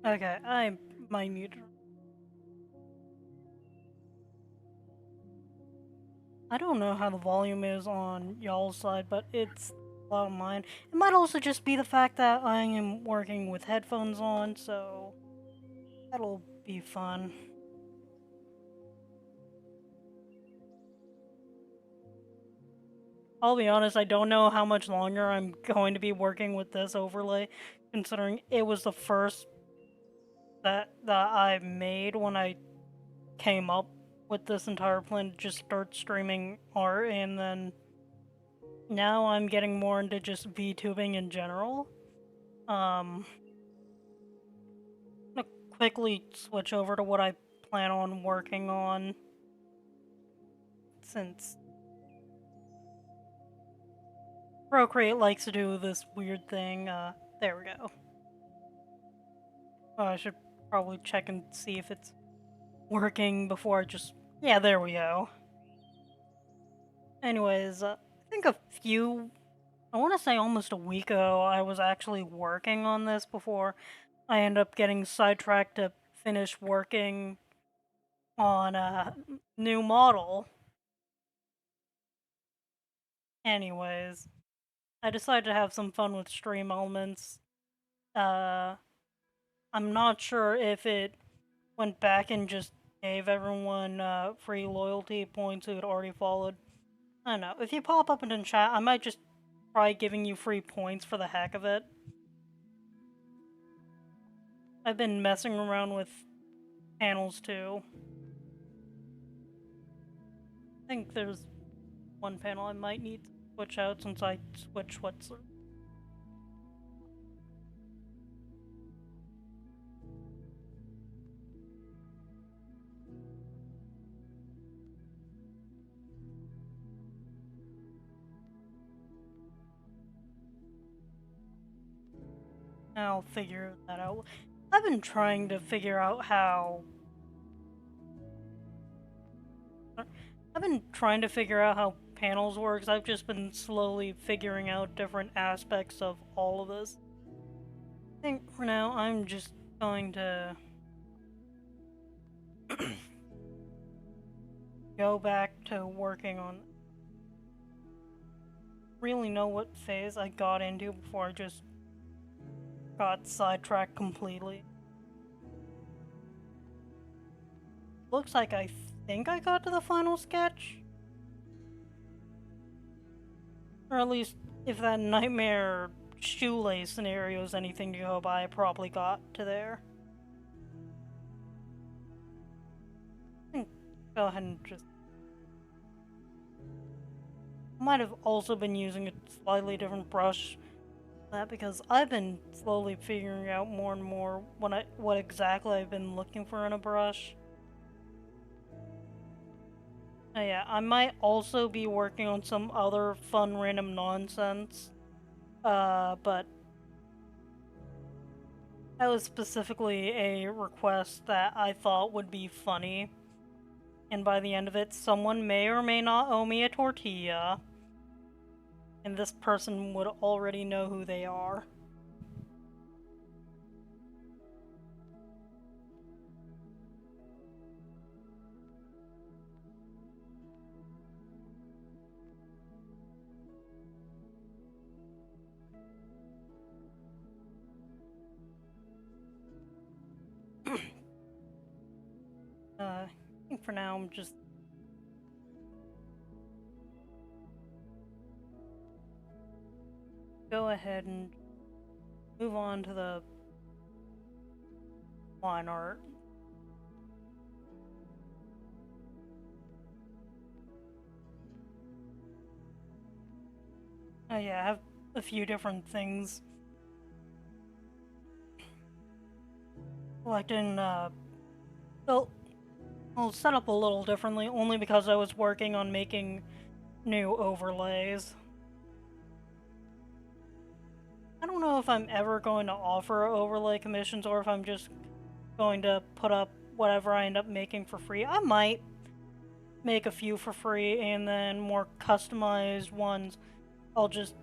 Okay, I might need. I don't know how the volume is on y'all's side, but it's loud on mine. It might also just be the fact that I am working with headphones on, so that'll be fun. I'll be honest, I don't know how much longer I'm going to be working with this overlay, considering it was the first that I made when I came up with this entire plan to just start streaming art, and then now I'm getting more into just VTubing in general. I'm gonna quickly switch over to what I plan on working on, since Procreate likes to do this weird thing. There we go. Oh, I should probably check and see if it's working before I just... Yeah, there we go. Anyways, I think I want to say almost a week ago, I was actually working on this before I end up getting sidetracked to finish working on a new model. Anyways, I decided to have some fun with stream elements. Uh, I'm not sure if it went back and just gave everyone free loyalty points who had already followed. I don't know. If you pop up in the chat, I might just try giving you free points for the heck of it. I've been messing around with panels too. I think there's one panel I might need to switch out since I switched what's... I'll figure that out. I've been trying to figure out how... I've been trying to figure out how panels works. I've just been slowly figuring out different aspects of all of this. I think for now I'm just going to go back to working on... Really know what phase I got into before I just got sidetracked completely. Looks like I think I got to the final sketch. Or at least, if that nightmare shoelace scenario is anything to go by, I probably got to there. Go ahead and just... Might have also been using a slightly different brush that because I've been slowly figuring out more and more what exactly I've been looking for in a brush. Oh yeah, I might also be working on some other fun random nonsense. But that was specifically a request that I thought would be funny. And by the end of it, someone may or may not owe me a tortilla. And this person would already know who they are. I think for now I'm just... Go ahead and move on to the line art. Oh yeah, I have a few different things selected. I'll set up a little differently, only because I was working on making new overlays. I don't know if I'm ever going to offer overlay commissions or if I'm just going to put up whatever I end up making for free. I might make a few for free, and then more customized ones I'll just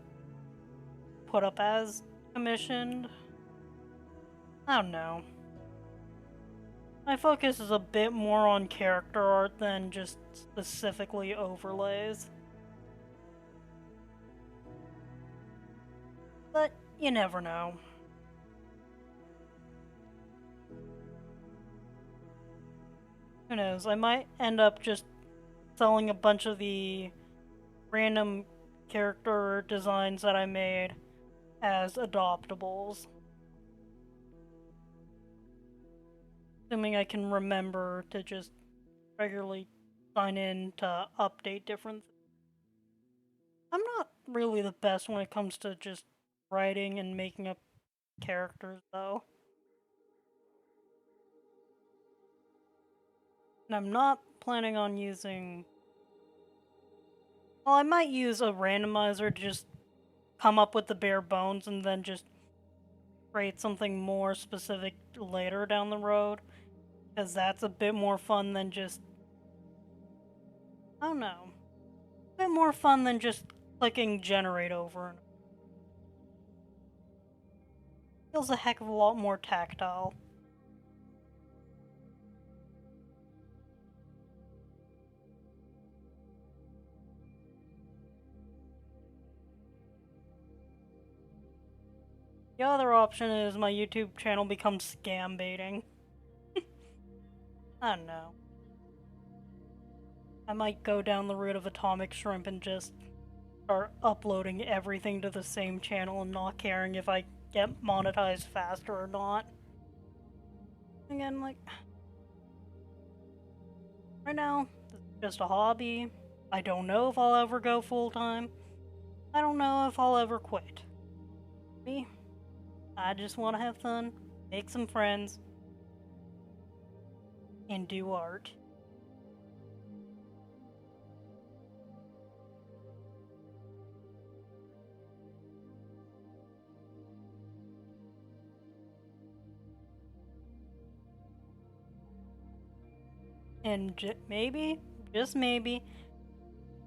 put up as commissioned. I don't know. My focus is a bit more on character art than just specifically overlays. But you never know. Who knows? I might end up just selling a bunch of the random character designs that I made as adoptables. Assuming I can remember to just regularly sign in to update different. I'm not really the best when it comes to just writing and making up characters, though. And I'm not planning on using. Well, I might use a randomizer to just come up with the bare bones and then just create something more specific later down the road. Because that's a bit more fun than just. I don't know. A bit more fun than just clicking generate over and feels a heck of a lot more tactile. The other option is my YouTube channel becomes scam baiting. I don't know. I might go down the route of Atomic Shrimp and just start uploading everything to the same channel and not caring if I get monetized faster or not. Again, like, right now, this is just a hobby. I don't know if I'll ever go full time. I don't know if I'll ever quit. Me, I just want to have fun, make some friends, and do art. And maybe, just maybe,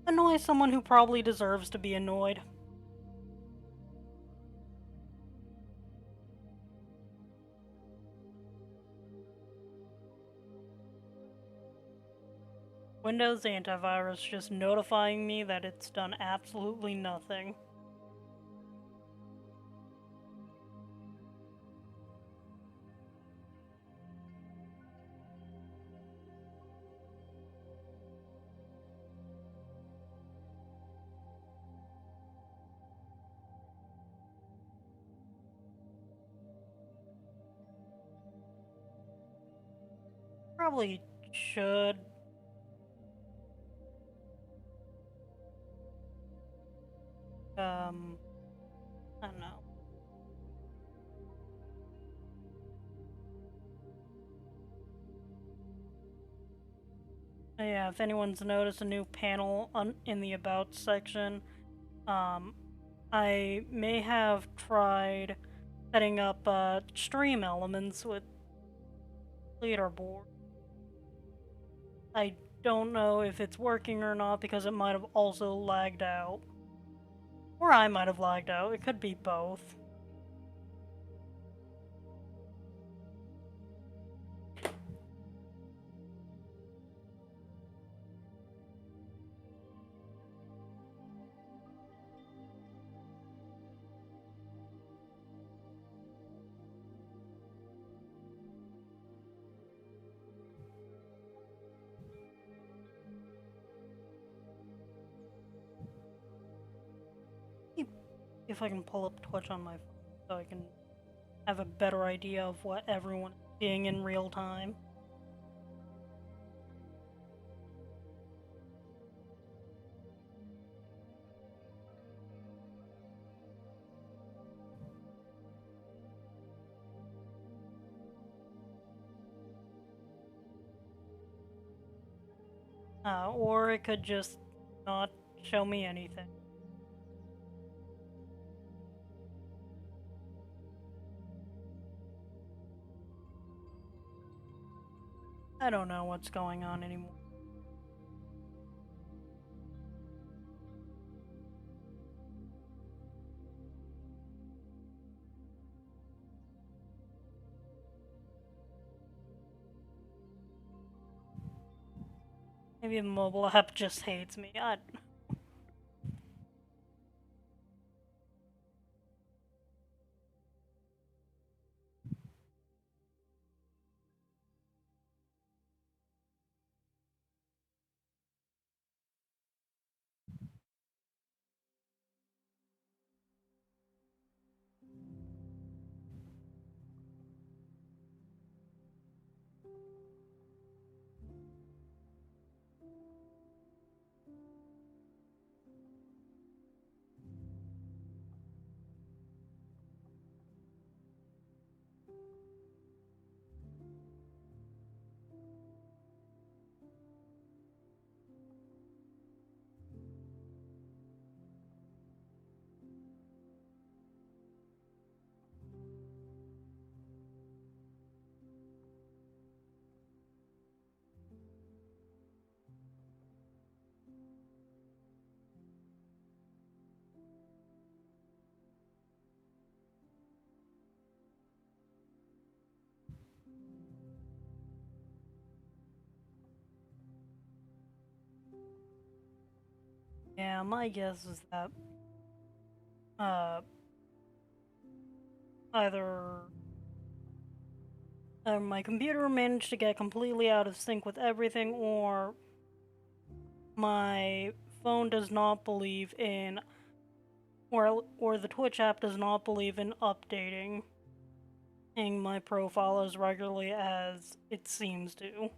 annoy someone who probably deserves to be annoyed. Windows antivirus just notifying me that it's done absolutely nothing. Probably should. I don't know. Yeah, if anyone's noticed a new panel in the About section, I may have tried setting up stream elements with leaderboard. I don't know if it's working or not because it might have also lagged out. Or I might have lagged out. It could be both. If I can pull up Twitch on my phone so I can have a better idea of what everyone is seeing in real time. Or it could just not show me anything. I don't know what's going on anymore. Maybe the mobile app just hates me. Yeah, my guess is that uh either my computer managed to get completely out of sync with everything, or my phone does not believe in, or the Twitch app does not believe in updating my profile as regularly as it seems to.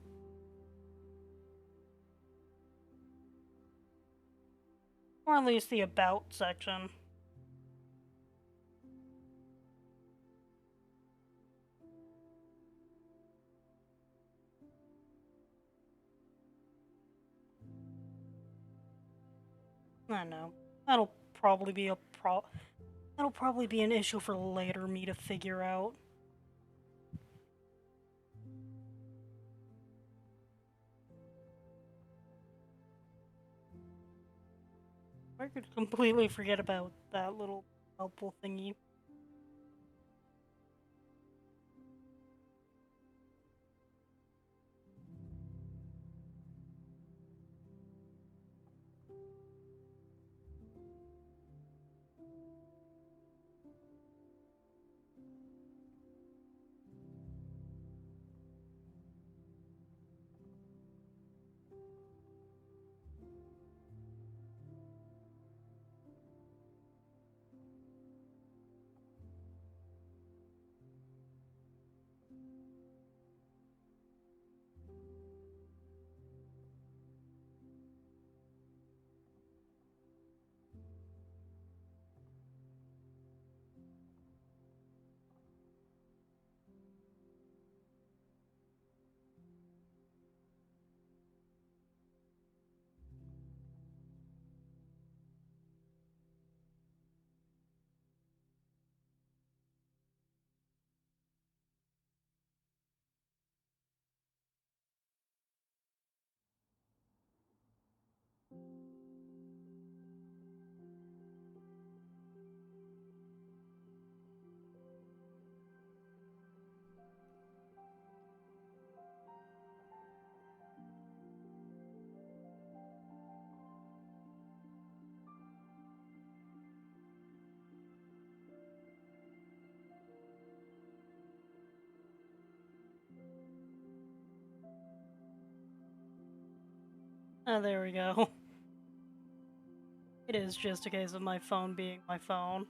Or at least the about section. I don't know. That'll probably be a that'll probably be an issue for later me to figure out. I could completely forget about that little helpful thingy. Oh, there we go. It is just a case of my phone being my phone.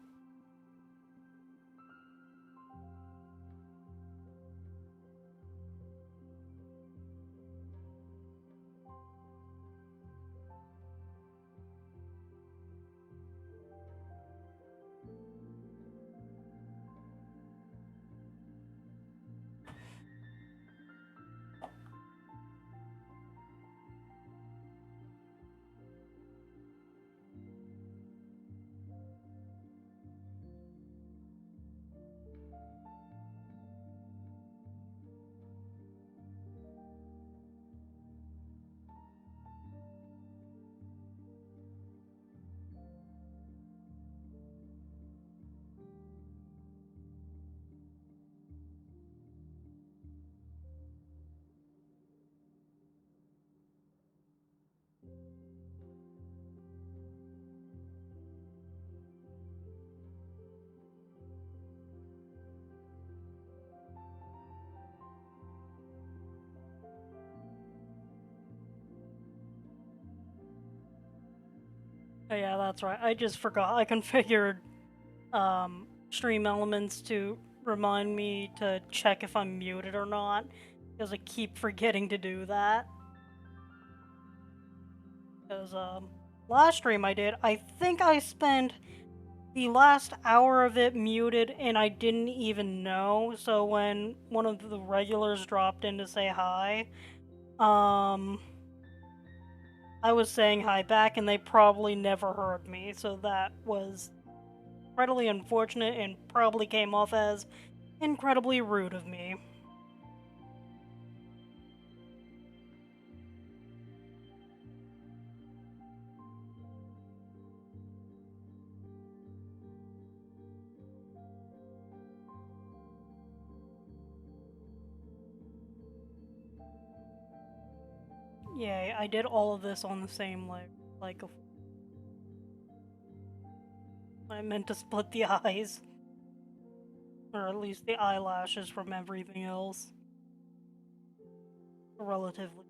Oh, yeah, that's right. I just forgot. I configured stream elements to remind me to check if I'm muted or not, because I keep forgetting to do that. Because last stream I did, I think I spent the last hour of it muted and I didn't even know. So when one of the regulars dropped in to say hi, I was saying hi back and they probably never heard me. So that was incredibly unfortunate and probably came off as incredibly rude of me. Yeah, I did all of this on the same like I meant to split the eyes, or at least the eyelashes from everything else. Relatively.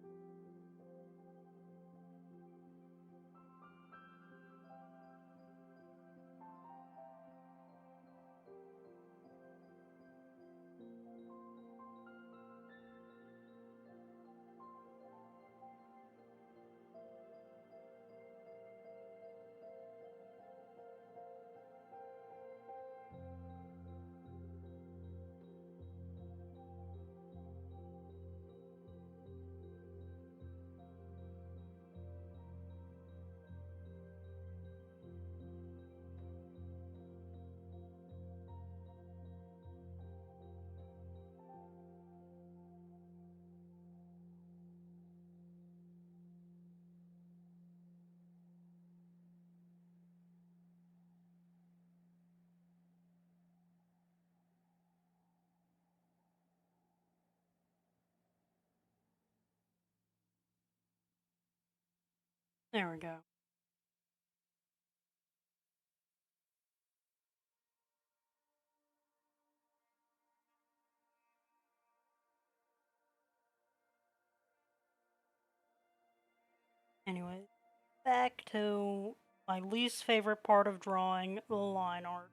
There we go. Anyway, back to my least favorite part of drawing, the line art.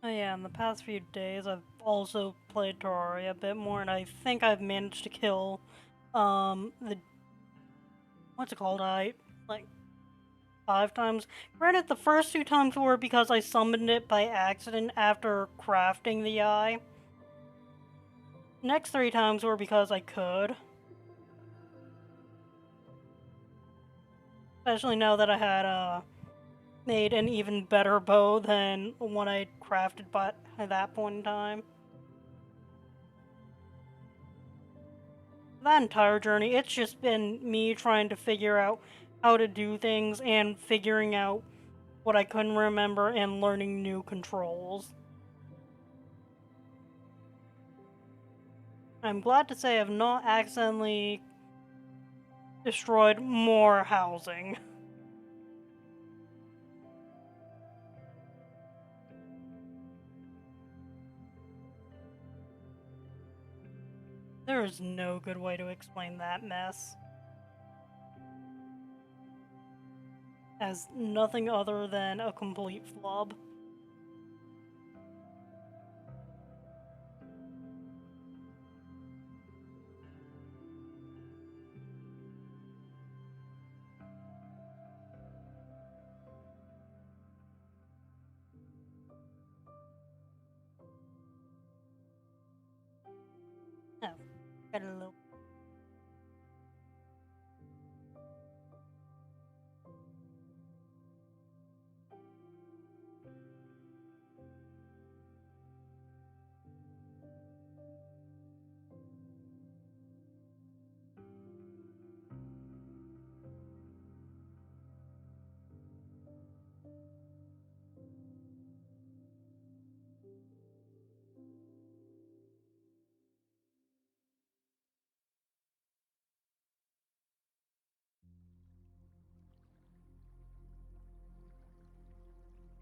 Oh yeah, in the past few days I've also played Terraria a bit more, and I think I've managed to kill, the what's it called? Like 5 times. Granted, the first 2 times were because I summoned it by accident after crafting the eye. Next 3 times were because I could. Especially now that I had, made an even better bow than one I crafted but at that point in time. That entire journey, it's just been me trying to figure out how to do things and figuring out what I couldn't remember and learning new controls. I'm glad to say I've not accidentally destroyed more housing. There is no good way to explain that mess as nothing other than a complete flub. Oh, got a little.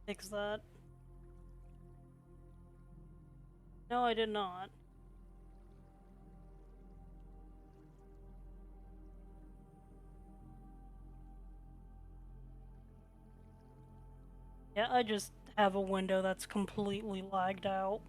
Fix that. No, I did not. Yeah, I just have a window that's completely lagged out.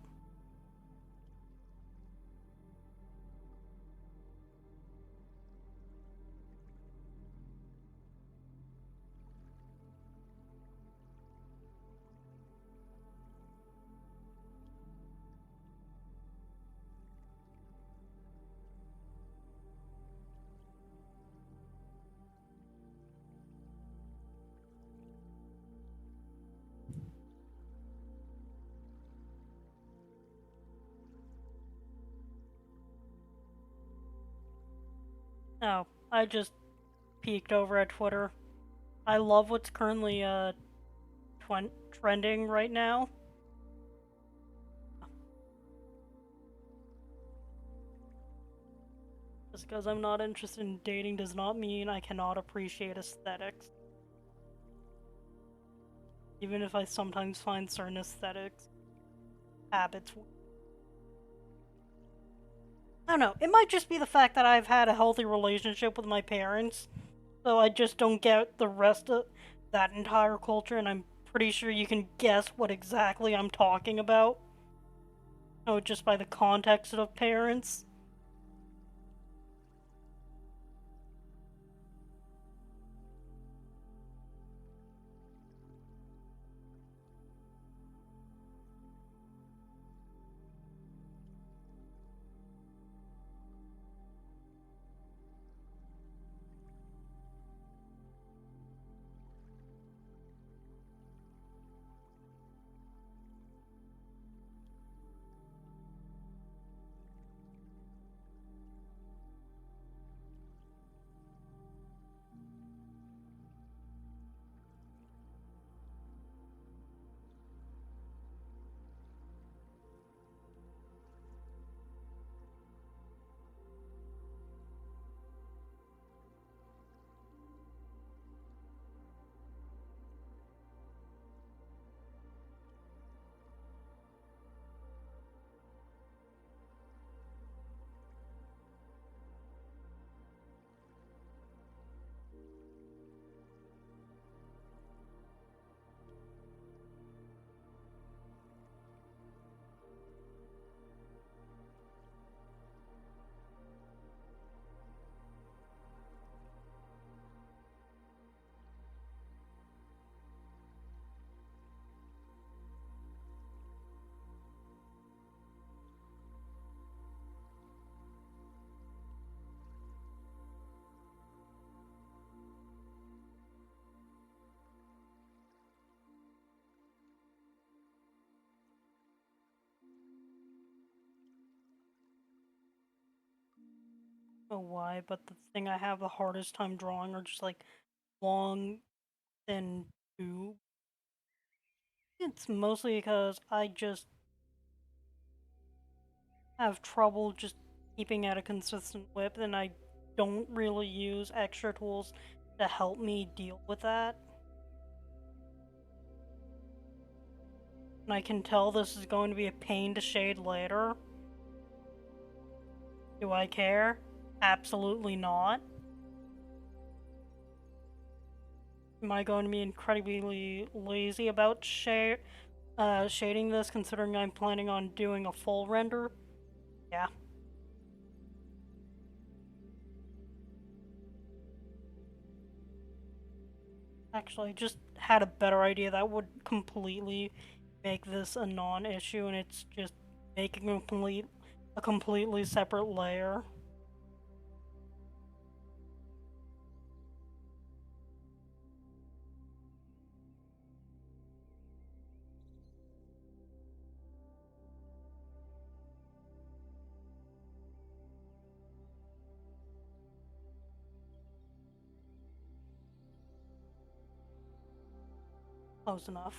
Oh, I just peeked over at Twitter. I love what's currently trending right now. Just because I'm not interested in dating does not mean I cannot appreciate aesthetics. Even if I sometimes find certain aesthetics habits. I don't know. It might just be the fact that I've had a healthy relationship with my parents, so I just don't get the rest of that entire culture, and I'm pretty sure you can guess what exactly I'm talking about. Oh, just by the context of parents. know why, but the thing I have the hardest time drawing are just like long, thin tube. It's mostly because I just have trouble just keeping at a consistent whip, and I don't really use extra tools to help me deal with that. And I can tell this is going to be a pain to shade later. Do I care? Absolutely not. Am I going to be incredibly lazy about shading this, considering I'm planning on doing a full render? Yeah. Actually, I just had a better idea that would completely make this a non-issue, and it's just making a completely separate layer. Close enough.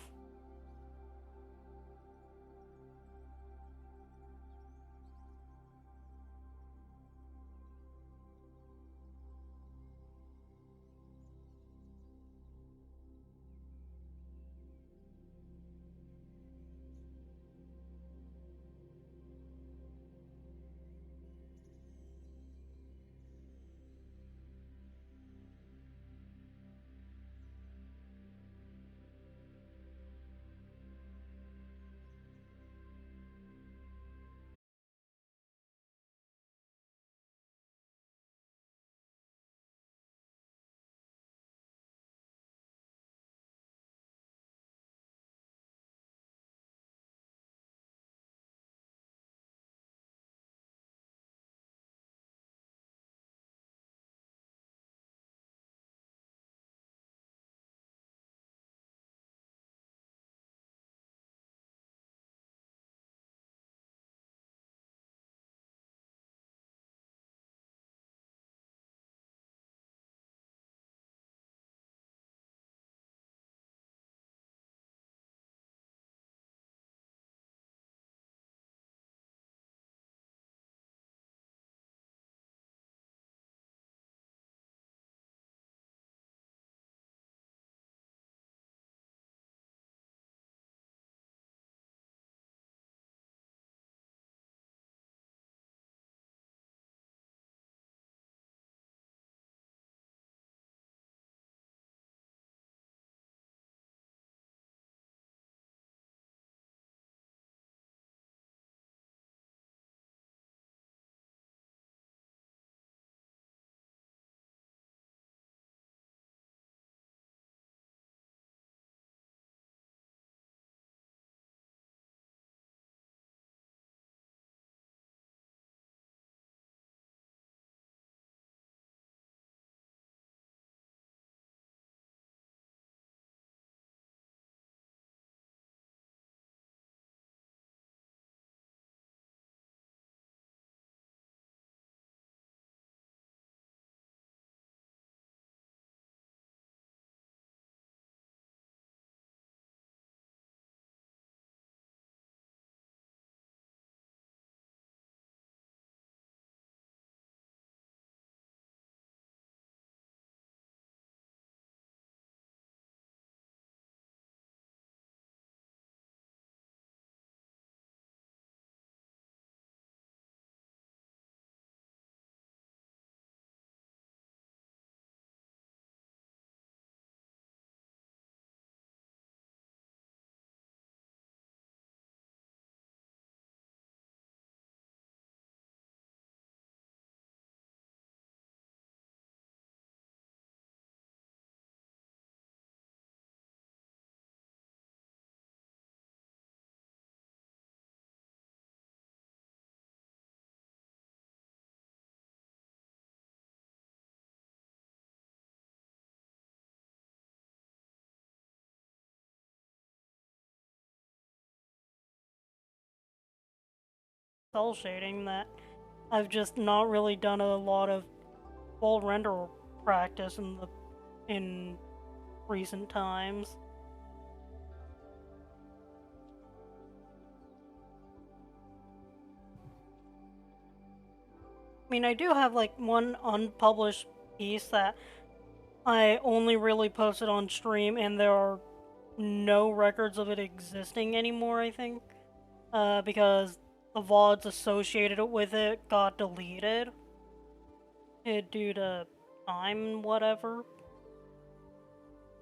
Cell shading that I've just not really done a lot of full render practice in recent times. I mean, I do have like one unpublished piece that I only really posted on stream, and there are no records of it existing anymore, I think. Because the VODs associated with it got deleted due to time, whatever.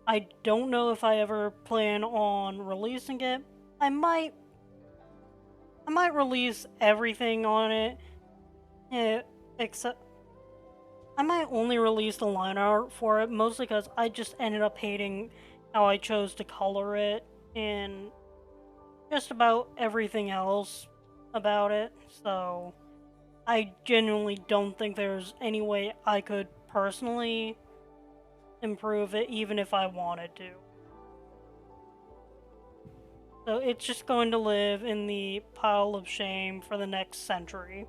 I don't know if I ever plan on releasing it. I might release everything on it, except I might only release the line art for it, mostly because I just ended up hating how I chose to color it and just about everything else about it. So I genuinely don't think there's any way I could personally improve it, even if I wanted to. So it's just going to live in the pile of shame for the next century.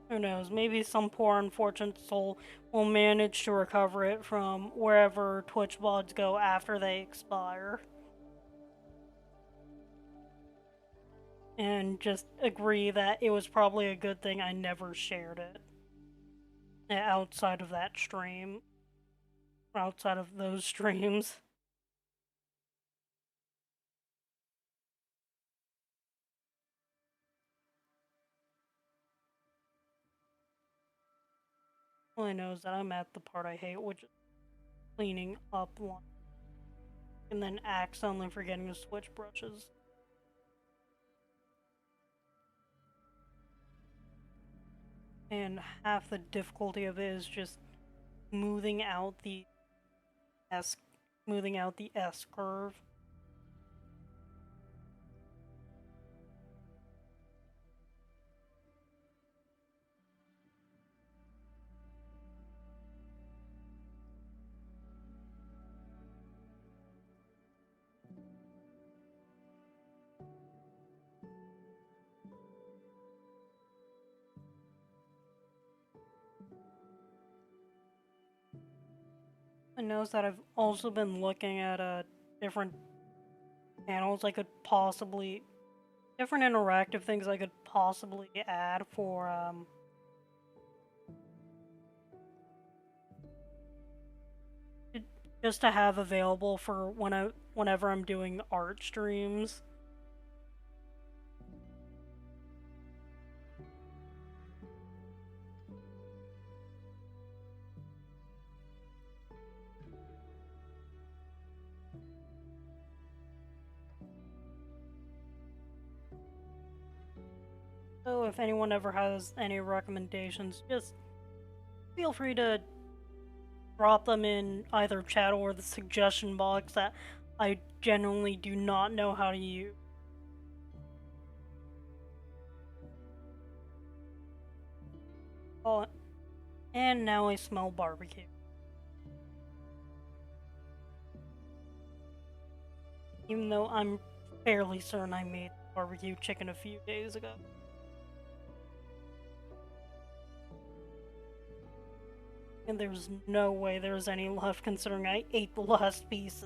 Who knows, maybe some poor unfortunate soul will manage to recover it from wherever Twitch VODs go after they expire. And just agree that it was probably a good thing I never shared it outside of that stream. Outside of those streams. All I know is that I'm at the part I hate, which is cleaning up one and then accidentally forgetting to switch brushes. And half the difficulty of it is just smoothing out the S curve. I noticed that I've also been looking at different panels I could possibly, different interactive things I could possibly add for just to have available for whenever I'm doing art streams. So if anyone ever has any recommendations, just feel free to drop them in either chat or the suggestion box that I genuinely do not know how to use. Oh, and now I smell barbecue. Even though I'm fairly certain I made barbecue chicken a few days ago. And there's no way there's any left considering I ate the last pieces.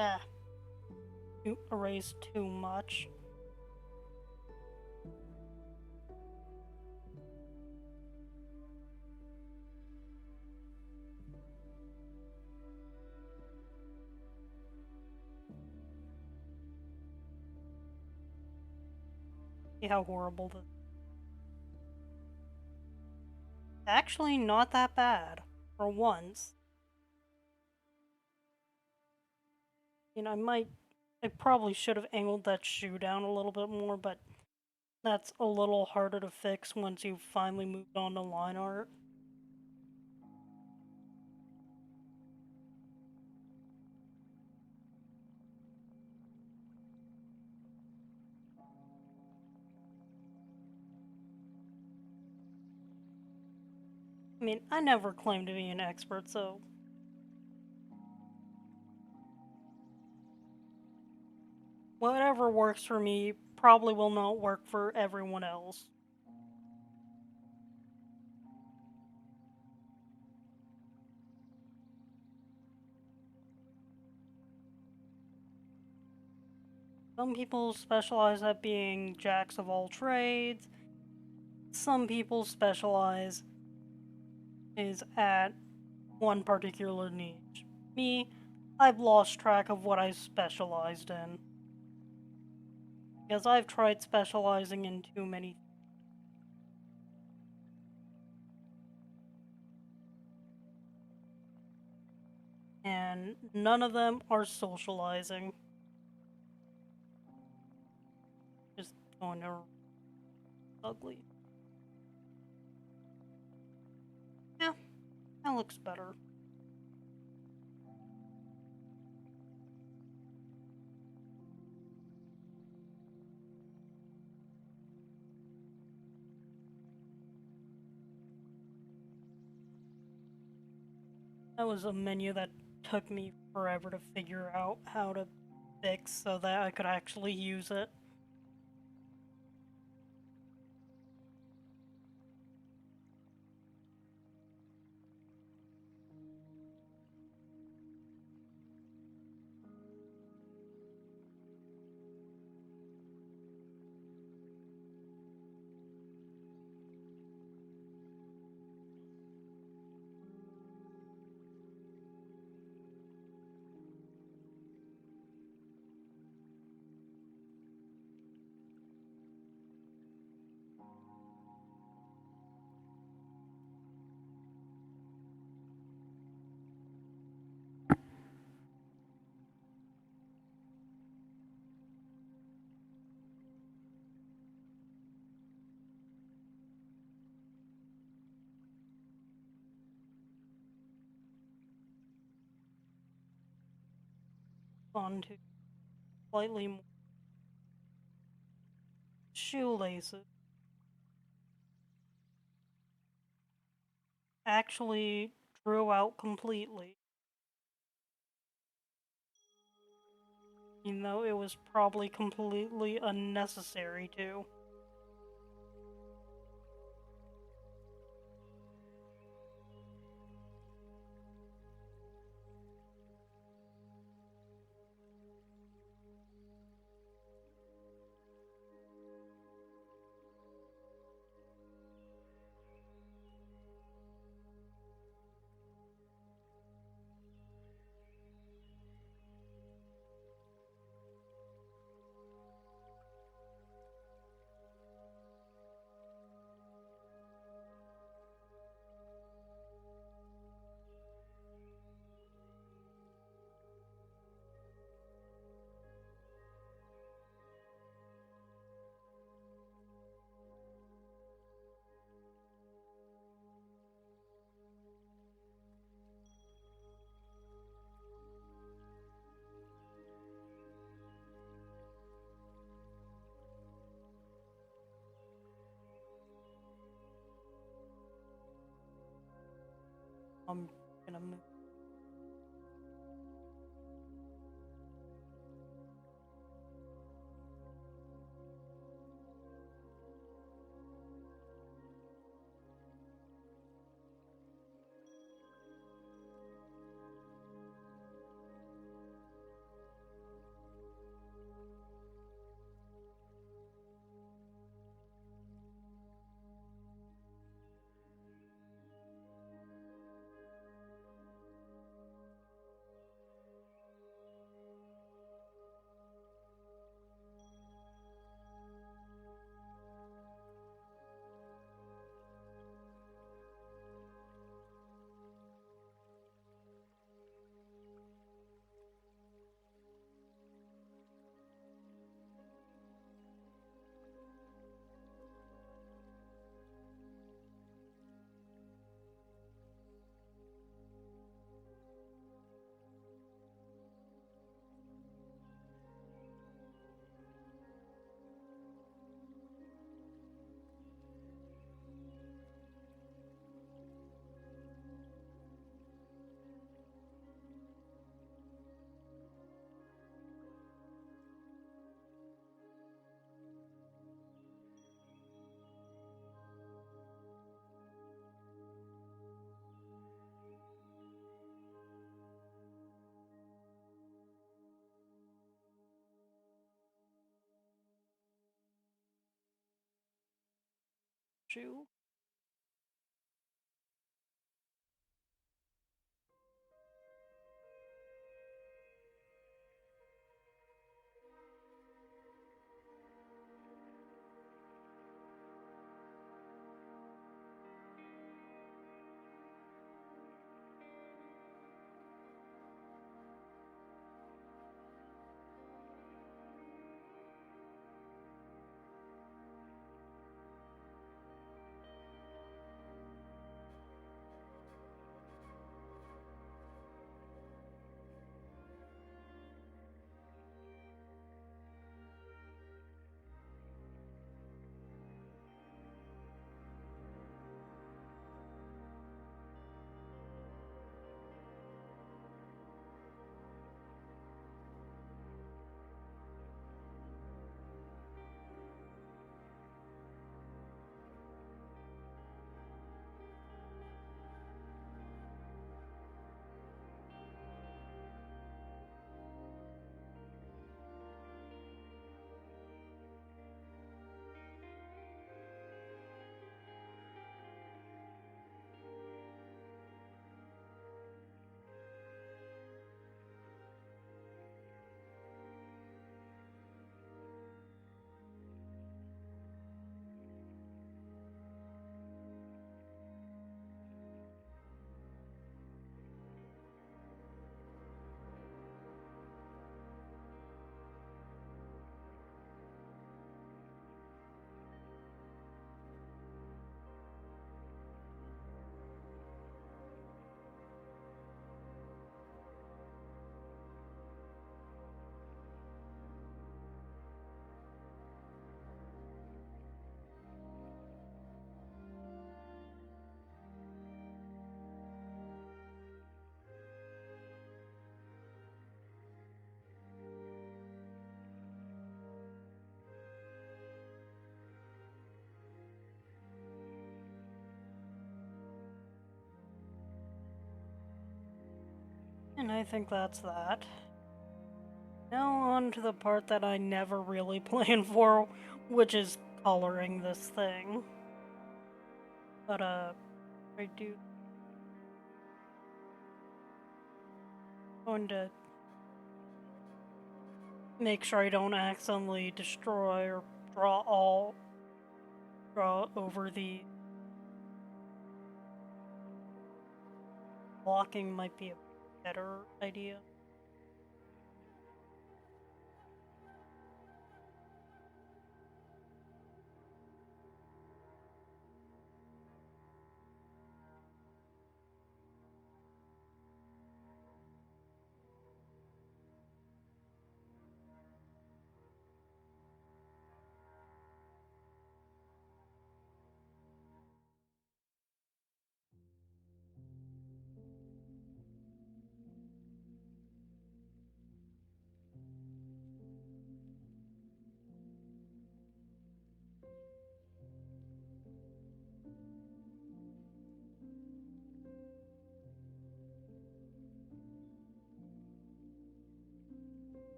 Ah, you erased too much. See how horrible this. Actually, not that bad for once. I probably should have angled that shoe down a little bit more, but that's a little harder to fix once you've finally moved on to line art. I mean, I never claimed to be an expert, so whatever works for me probably will not work for everyone else. Some people specialize at being jacks of all trades. Some people specialize is at one particular niche. Me, I've lost track of what I specialized in. Because I've tried specializing in too many things. And none of them are socializing. Just going to ugly. Yeah, that looks better. That was a menu that took me forever to figure out how to fix so that I could actually use it. On to slightly more shoelaces. Actually drew out completely. Even though it was probably completely unnecessary to. I'm gonna move. issue. And I think that's that. Now on to the part that I never really planned for, which is coloring this thing. But I do going to make sure I don't accidentally destroy or draw over the blocking might be a better idea.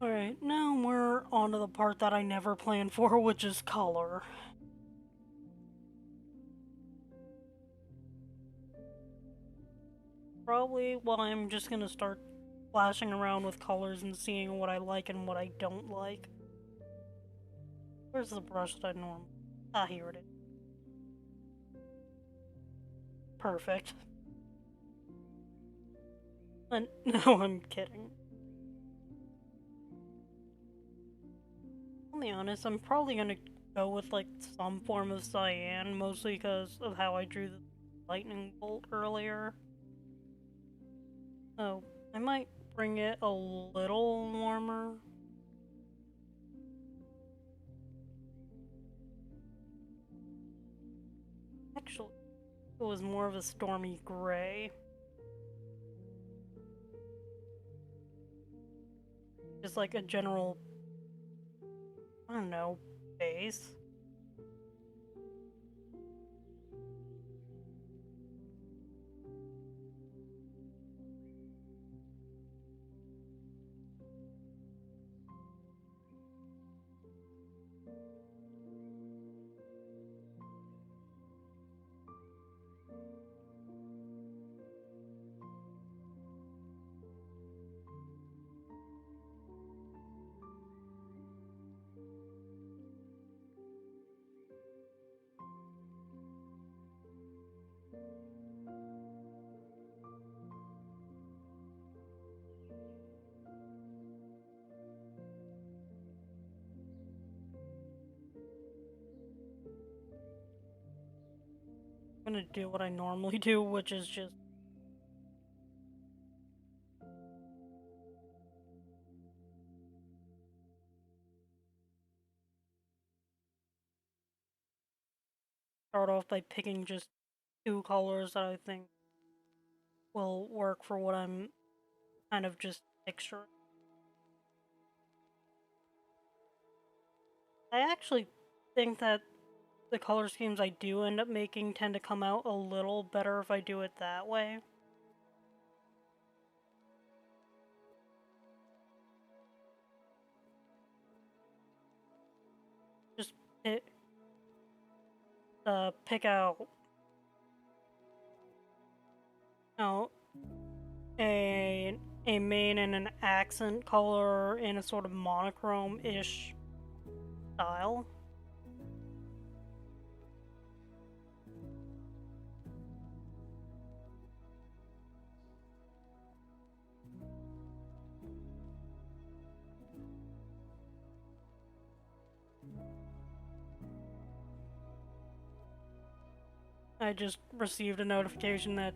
Alright, now we're on to the part that I never planned for, which is color. Probably, well, I'm just gonna start flashing around with colors and seeing what I like and what I don't like. Where's the brush that I normally... Ah, here it is. Perfect. And, no, I'm kidding. To be honest, I'm probably gonna go with, like, some form of cyan, mostly because of how I drew the lightning bolt earlier. Oh, I might bring it a little warmer. Actually, it was more of a stormy gray. Just like a general, I don't know, base. I'm gonna do what I normally do, which is just start off by picking just two colors that I think will work for what I'm kind of just picturing. I actually think that the color schemes I do end up making tend to come out a little better if I do it that way. Just pick out, you know, a main and an accent color in a sort of monochrome-ish style. I just received a notification that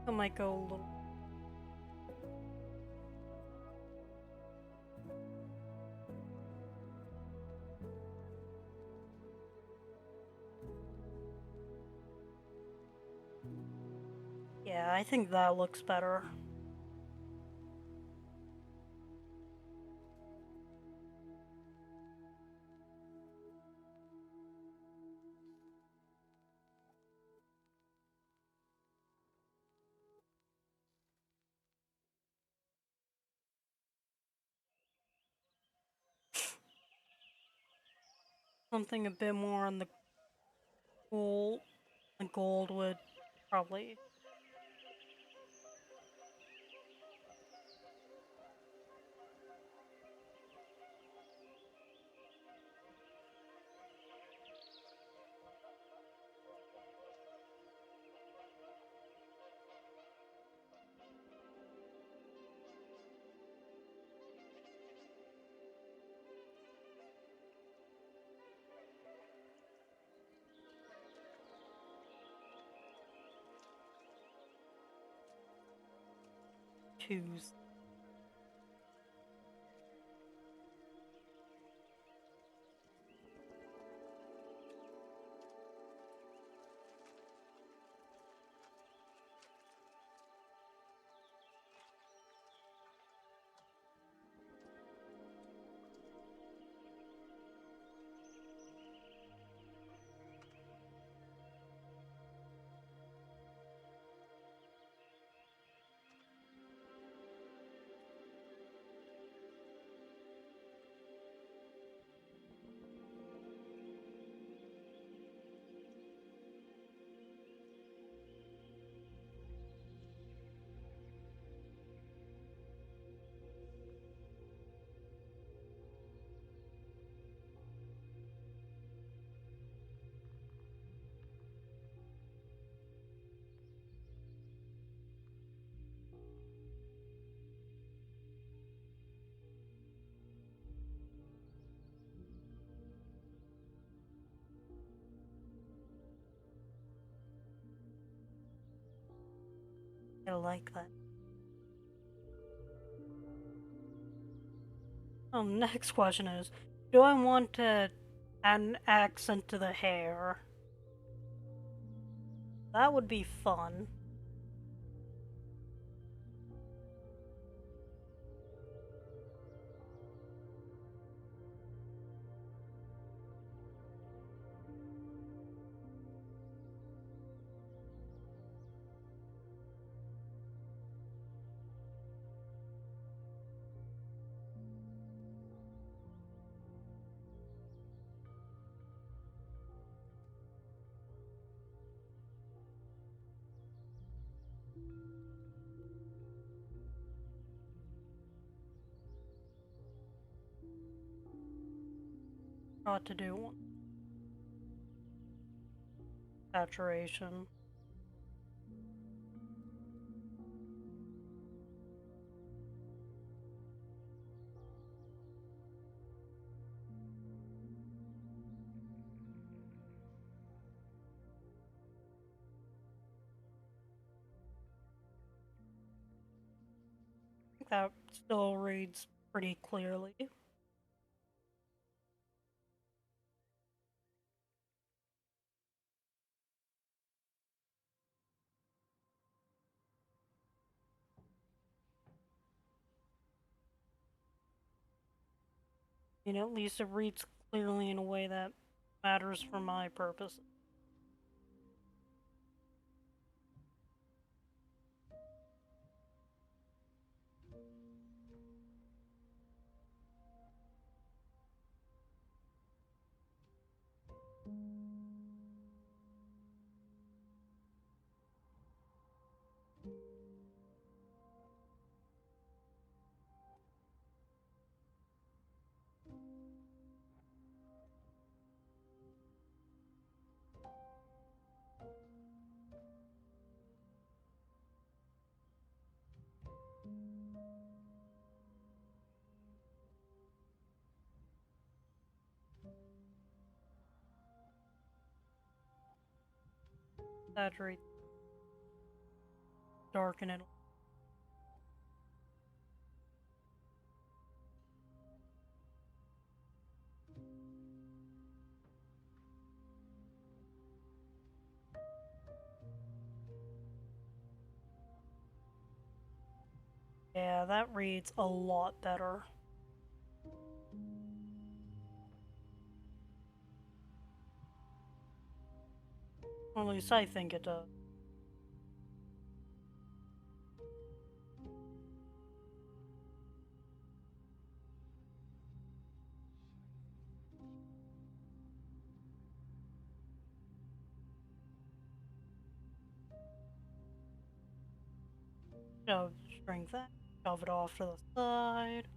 it might go a little. Yeah, I think that looks better. Something a bit more on the gold would probably. Choose. I like that. Next question is, do I want to add an accent to the hair? That would be fun. Ought to do one. Saturation. I think that still reads pretty clearly. At least it reads clearly in a way that matters for my purposes. Saturate, darken it. Yeah, that reads a lot better. Or at least I think it does. Shove strength that. Shove it off to the side.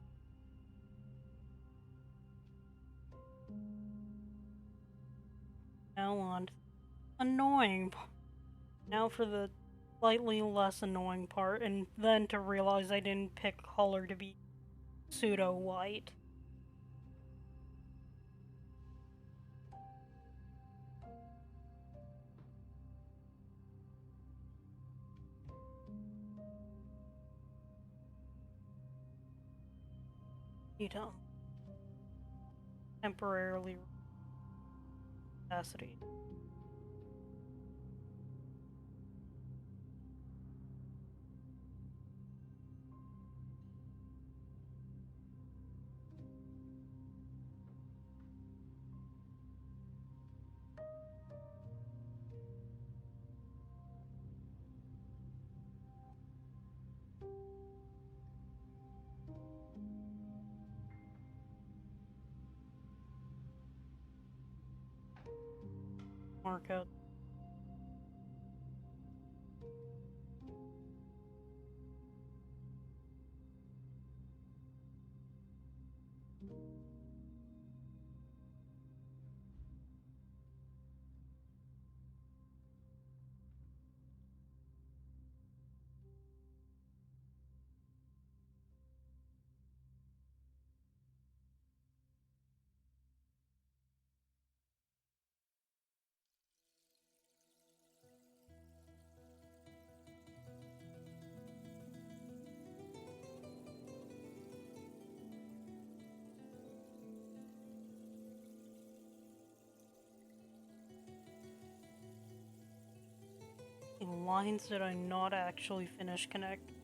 Now on to the annoying part. Now for the slightly less annoying part, and then to realize I didn't pick color to be pseudo white. Need to temporarily capacity. Mark out. lines did I not actually finish connecting?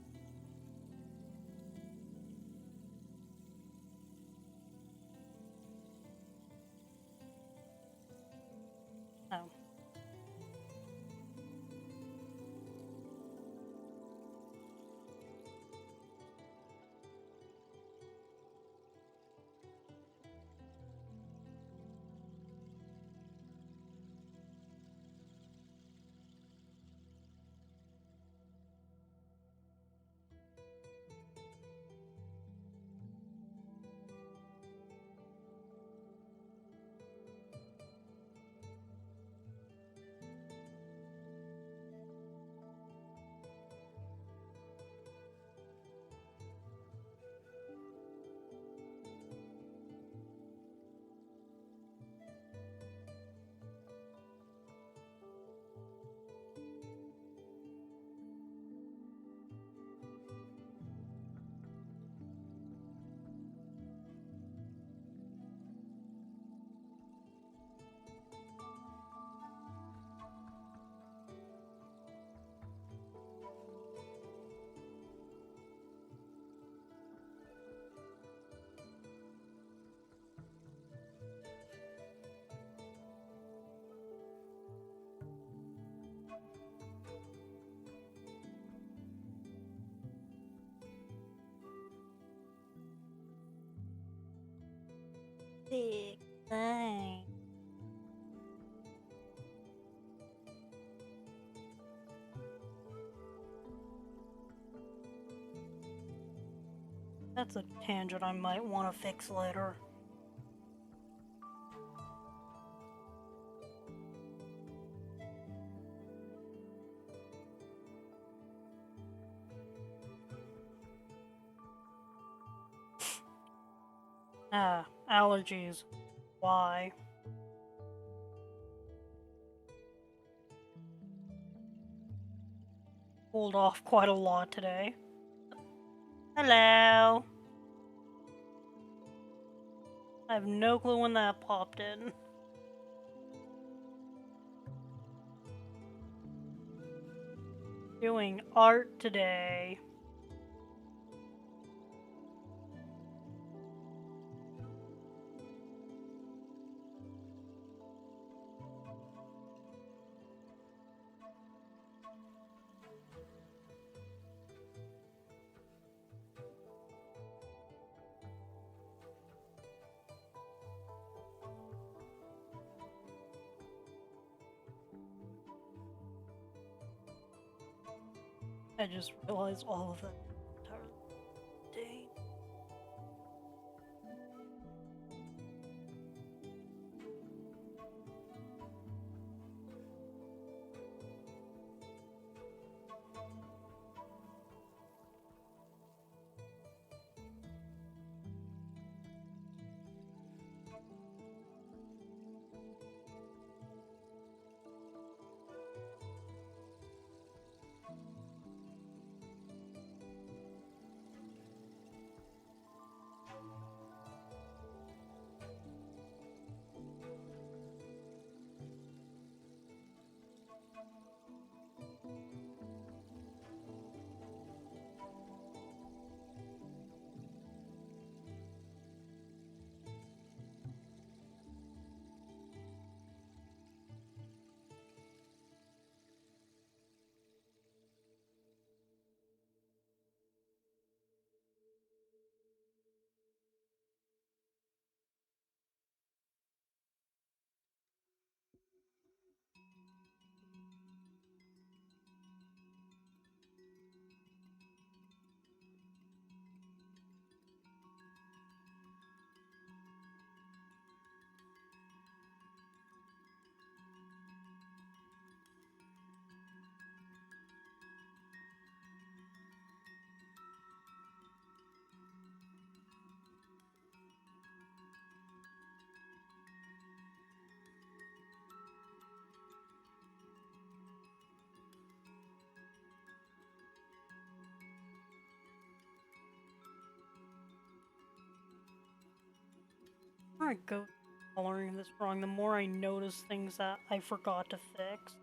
Oh. Big thing. That's a tangent I might want to fix later. Ah, allergies. Why? Cooled off quite a lot today. Hello. I have no clue when that popped in. Doing art today. I just realized all of that entire day. The more I go coloring this wrong, the more I notice things that I forgot to fix.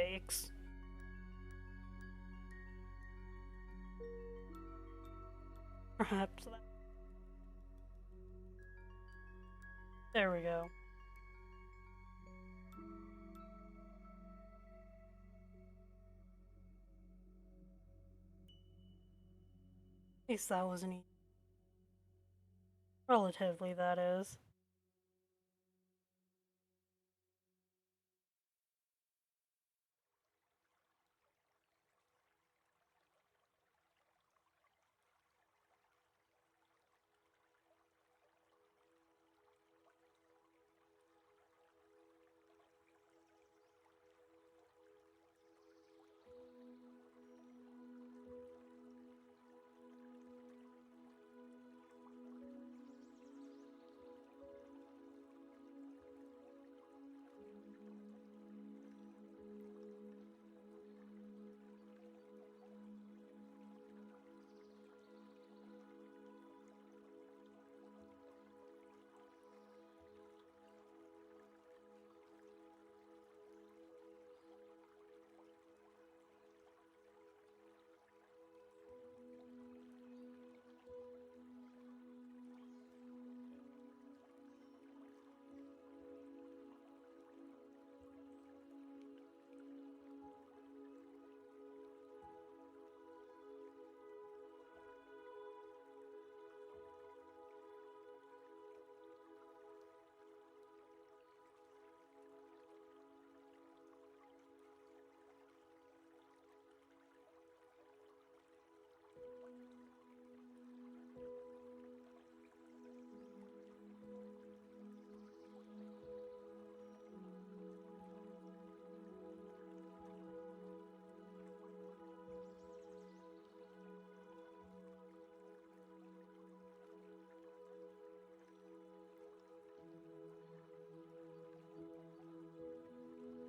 takes. Perhaps that. There we go. At least that was neat. Relatively, that is.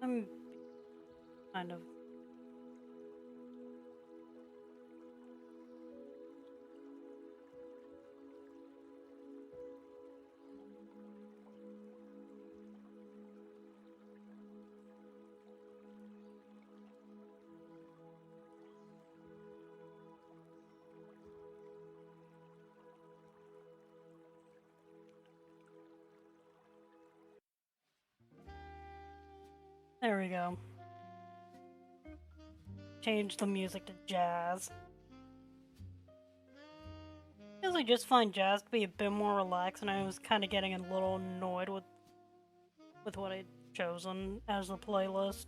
I'm kind of. There we go. Change the music to jazz. I usually just find jazz to be a bit more relaxed, and I was kind of getting a little annoyed with what I'd chosen as the playlist.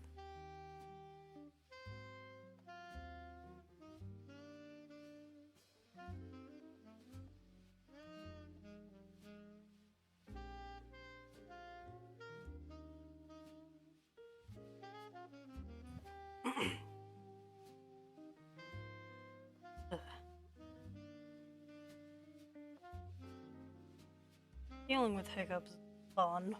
Dealing with hiccups is fun.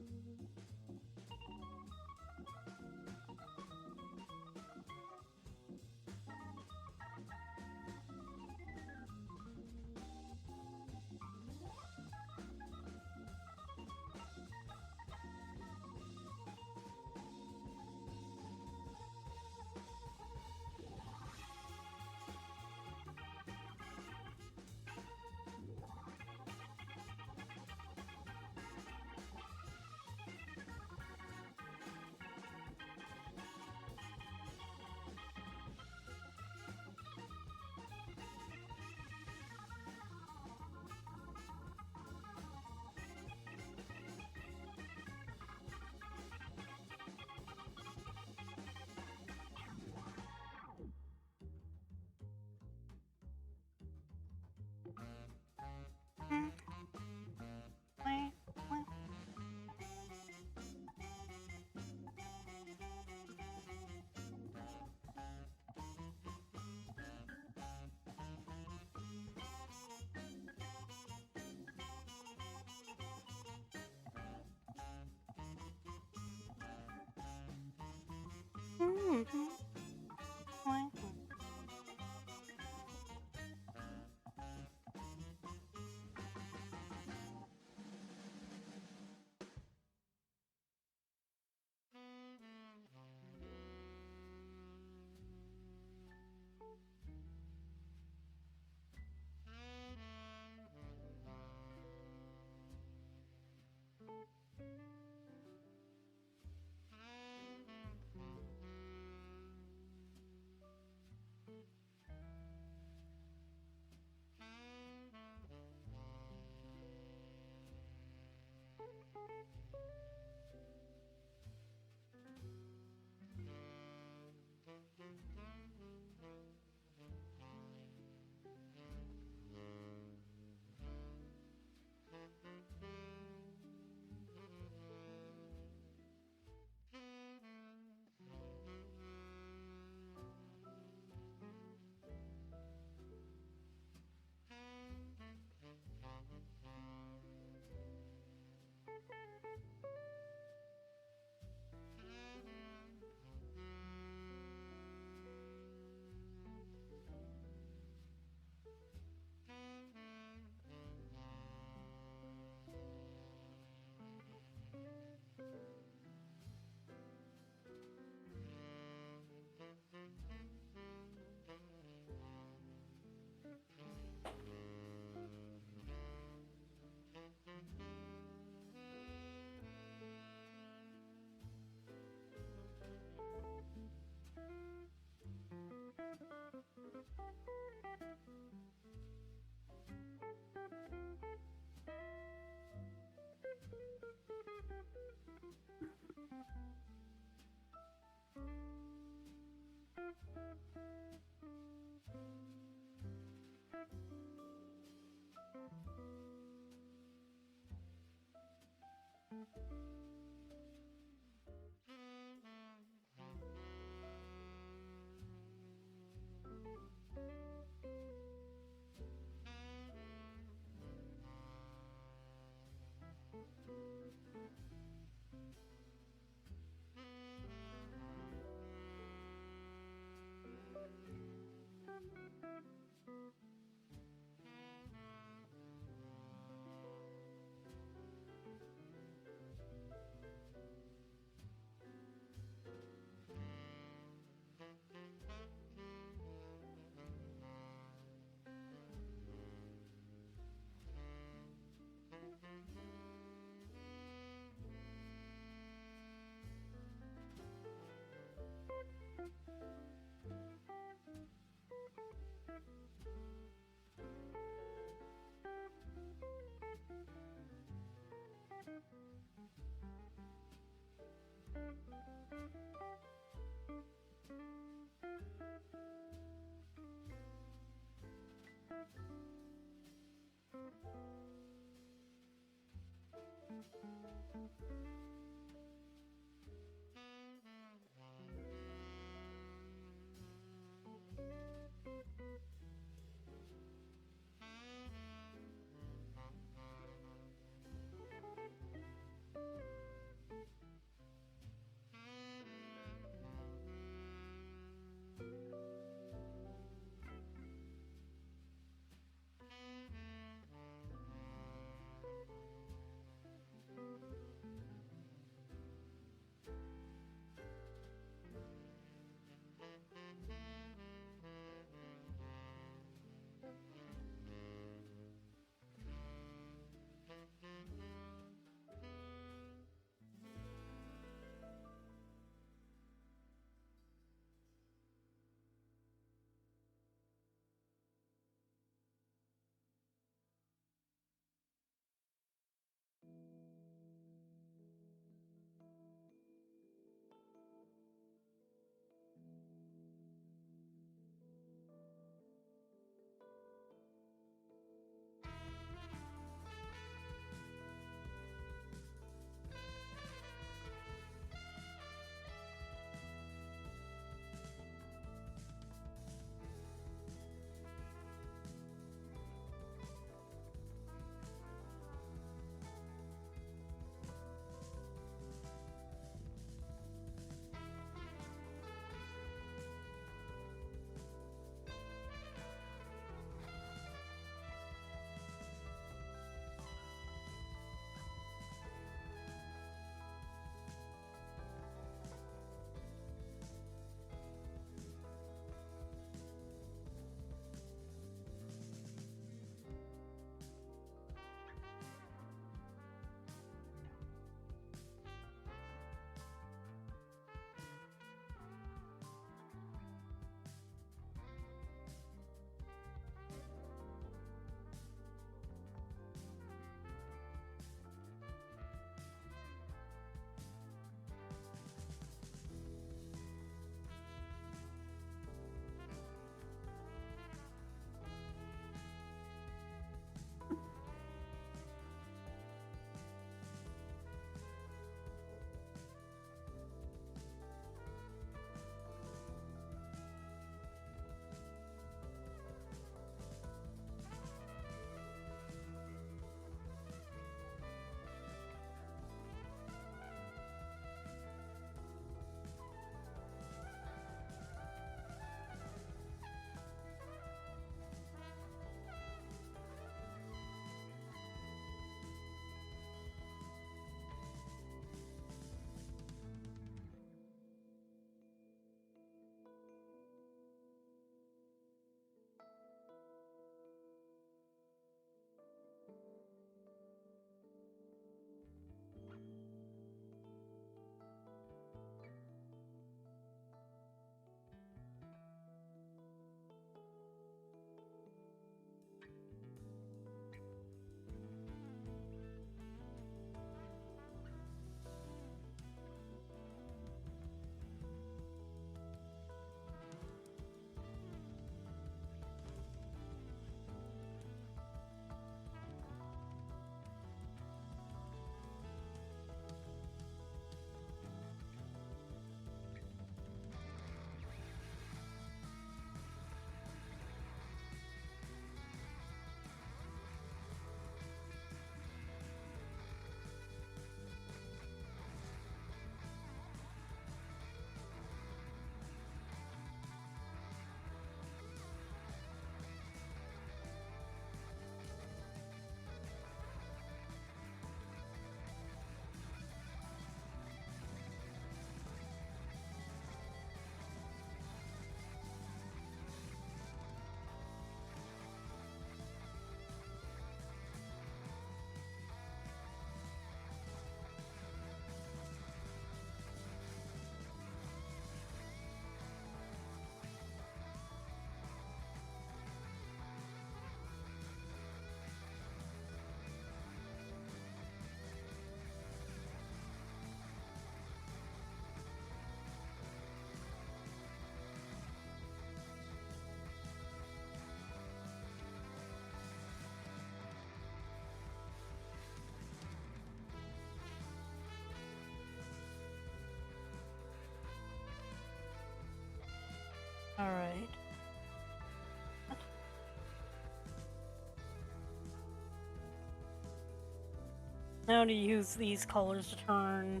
Now to use these colors to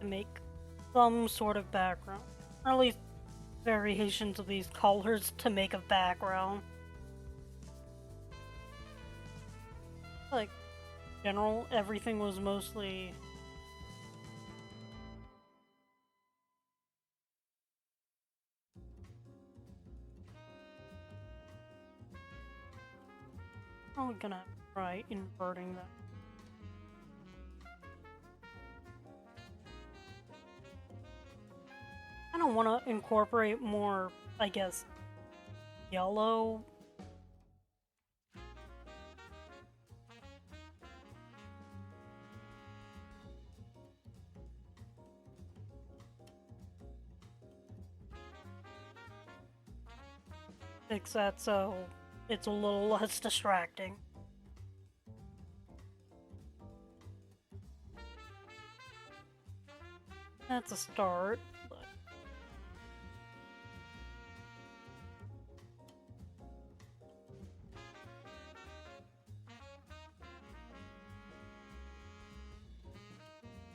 make some sort of background, or at least variations of these colors to make a background. Like, in general, everything was mostly probably gonna try inverting that. I don't want to incorporate more, I guess, yellow. Fix that so it's a little less distracting. That's a start. But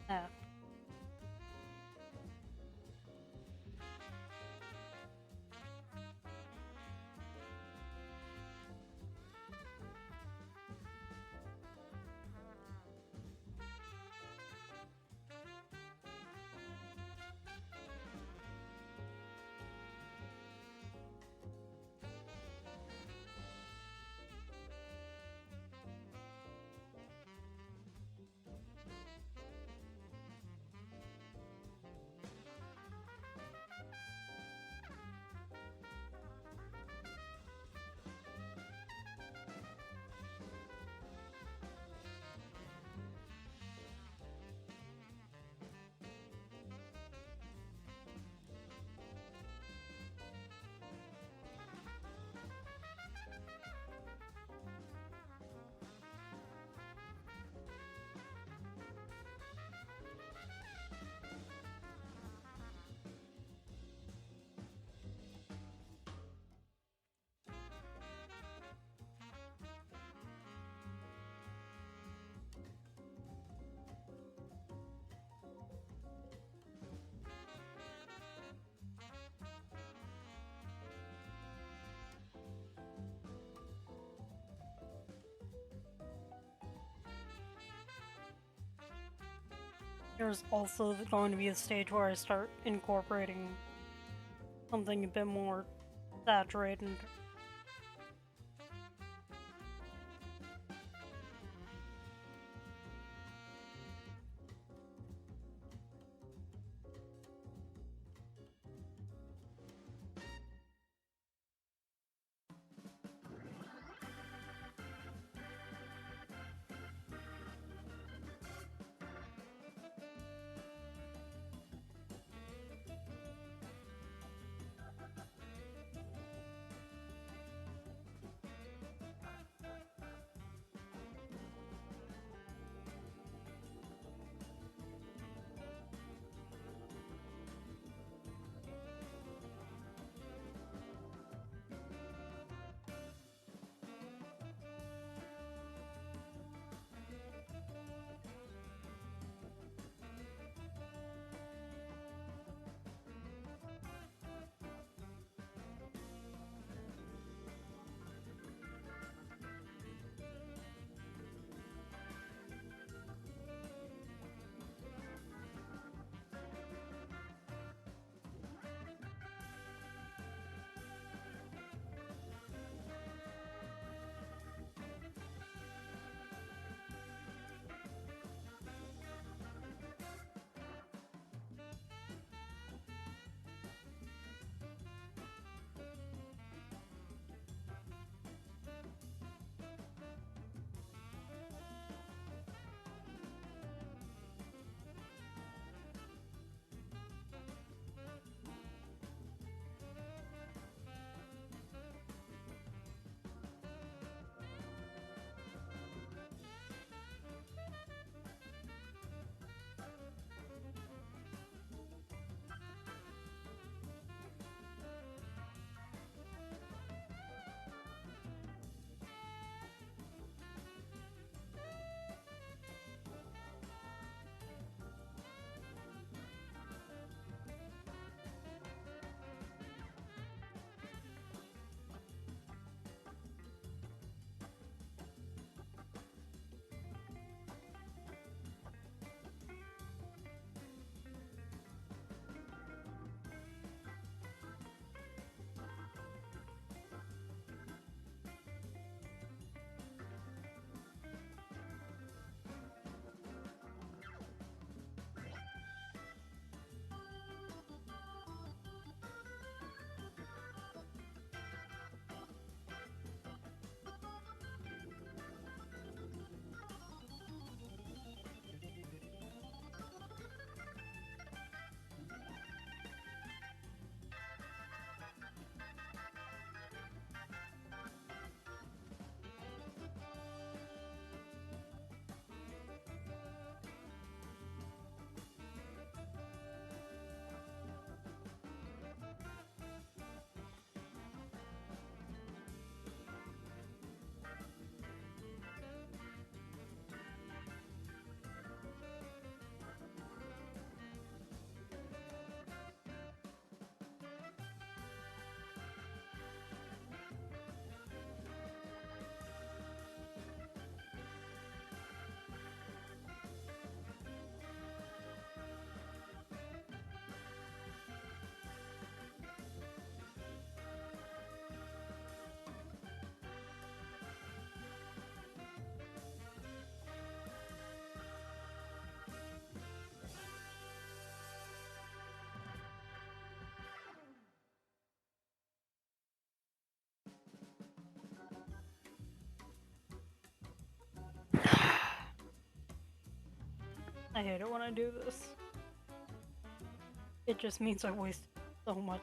yeah. There's also going to be a stage where I start incorporating something a bit more saturated. hate it when I do this. It just means I waste so much.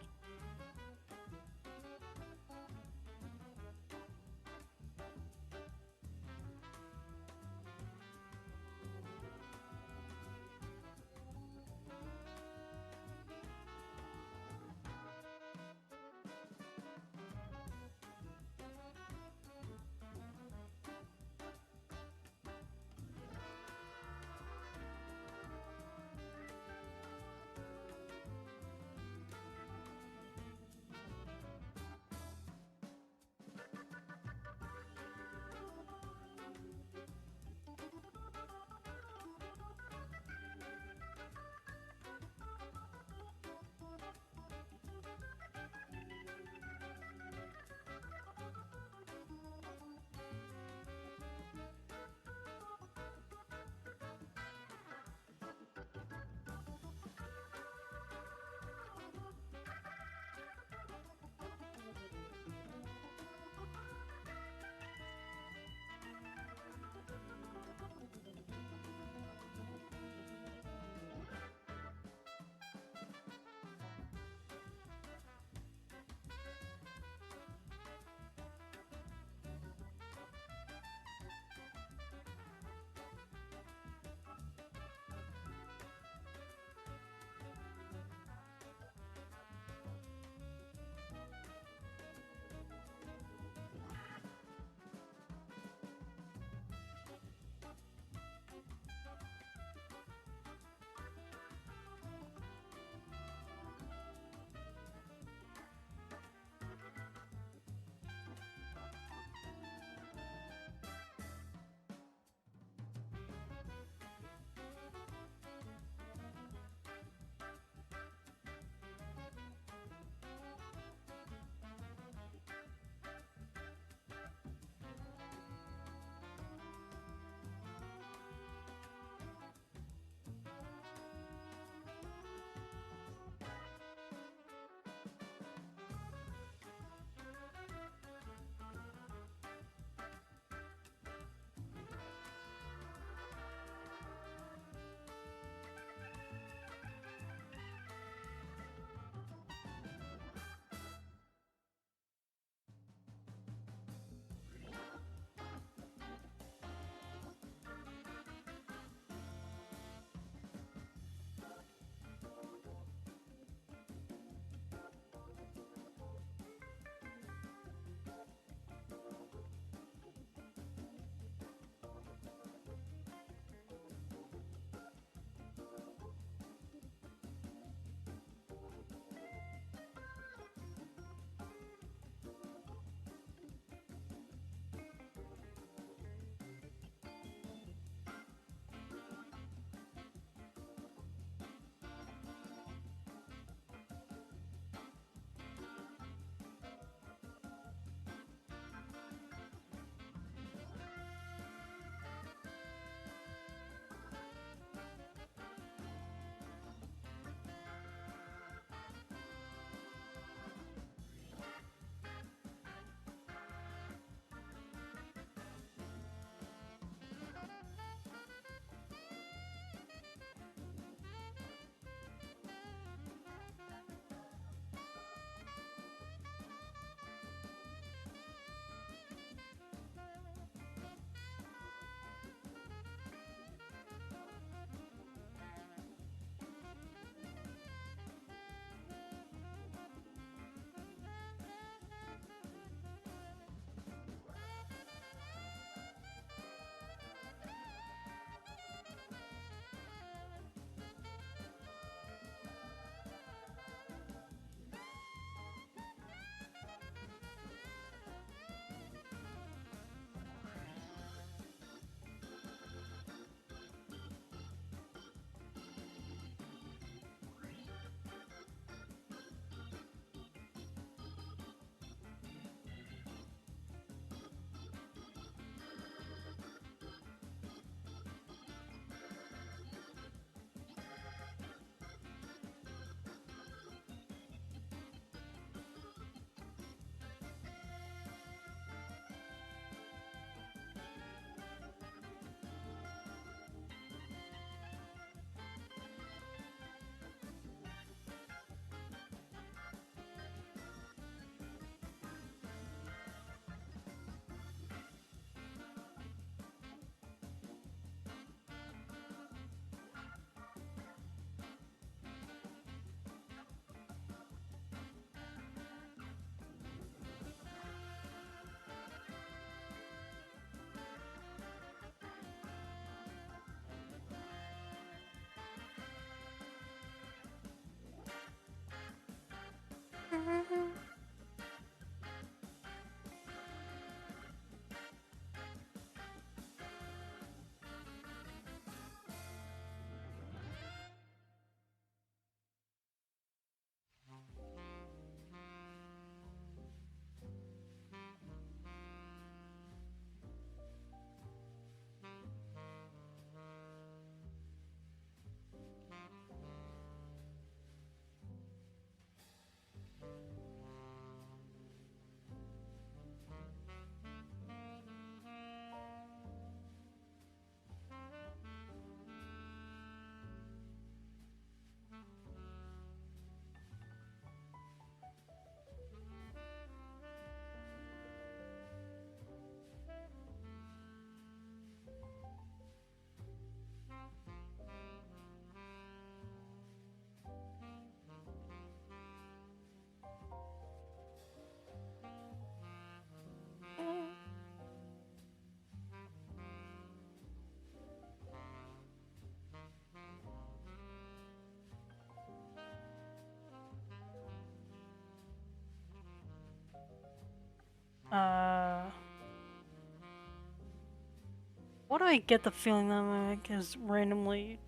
Why do I get the feeling that my mic is randomly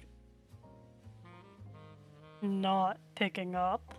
not picking up?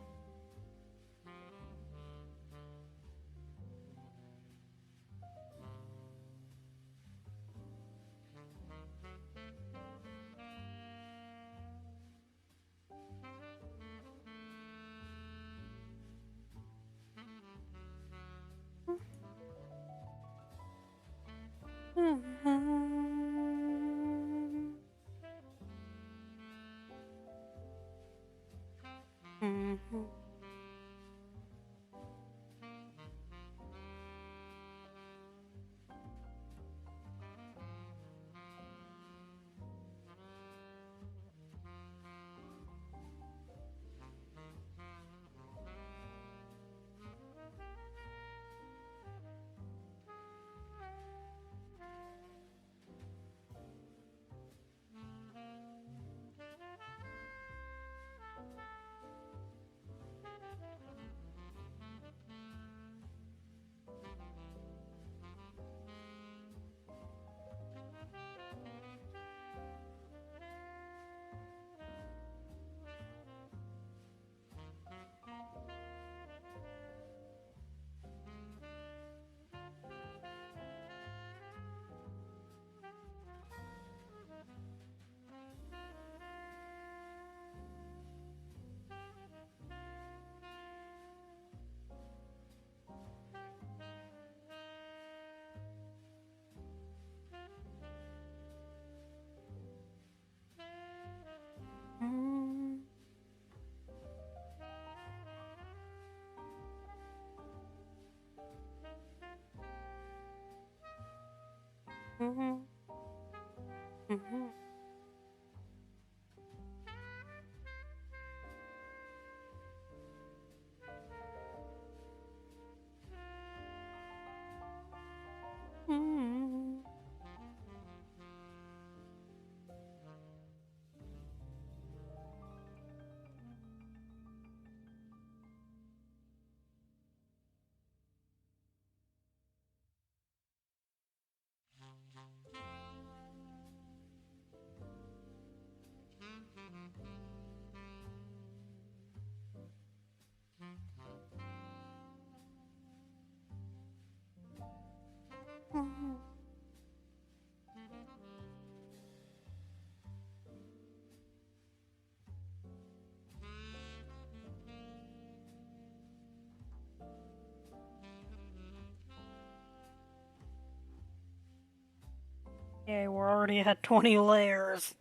Yay, we're already at 20 layers.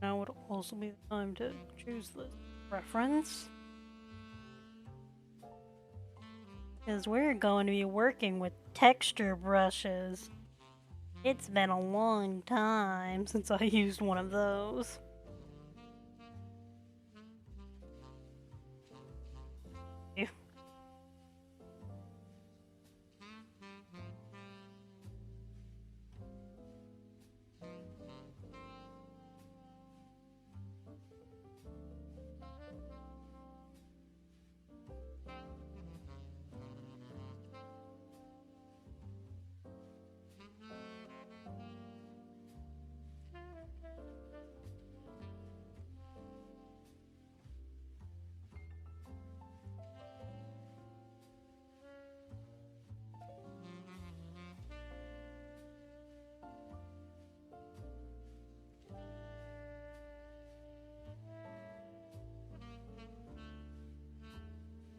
Now would also be the time to choose the reference. Because we're going to be working with texture brushes. It's been a long time since I used one of those.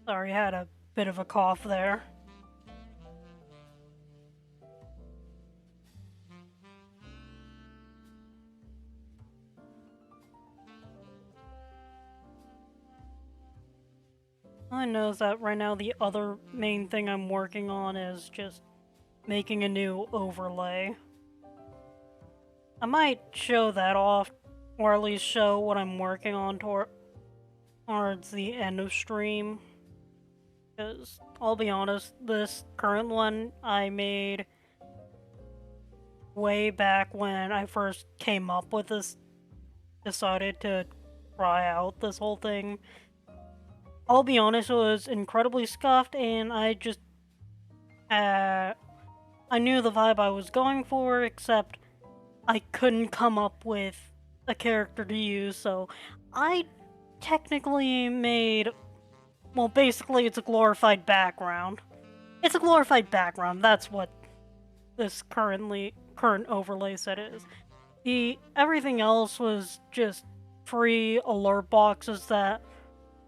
Sorry, I had a bit of a cough there. I know that right now the other main thing I'm working on is just making a new overlay. I might show that off, or at least show what I'm working on towards the end of stream. Because, I'll be honest, this current one I made way back when I first came up with this, decided to try out this whole thing. I'll be honest, it was incredibly scuffed, and I knew the vibe I was going for, except I couldn't come up with a character to use, so I technically made, well, basically it's a glorified background. It's a glorified background, that's what this current overlay set is. Everything else was just free alert boxes that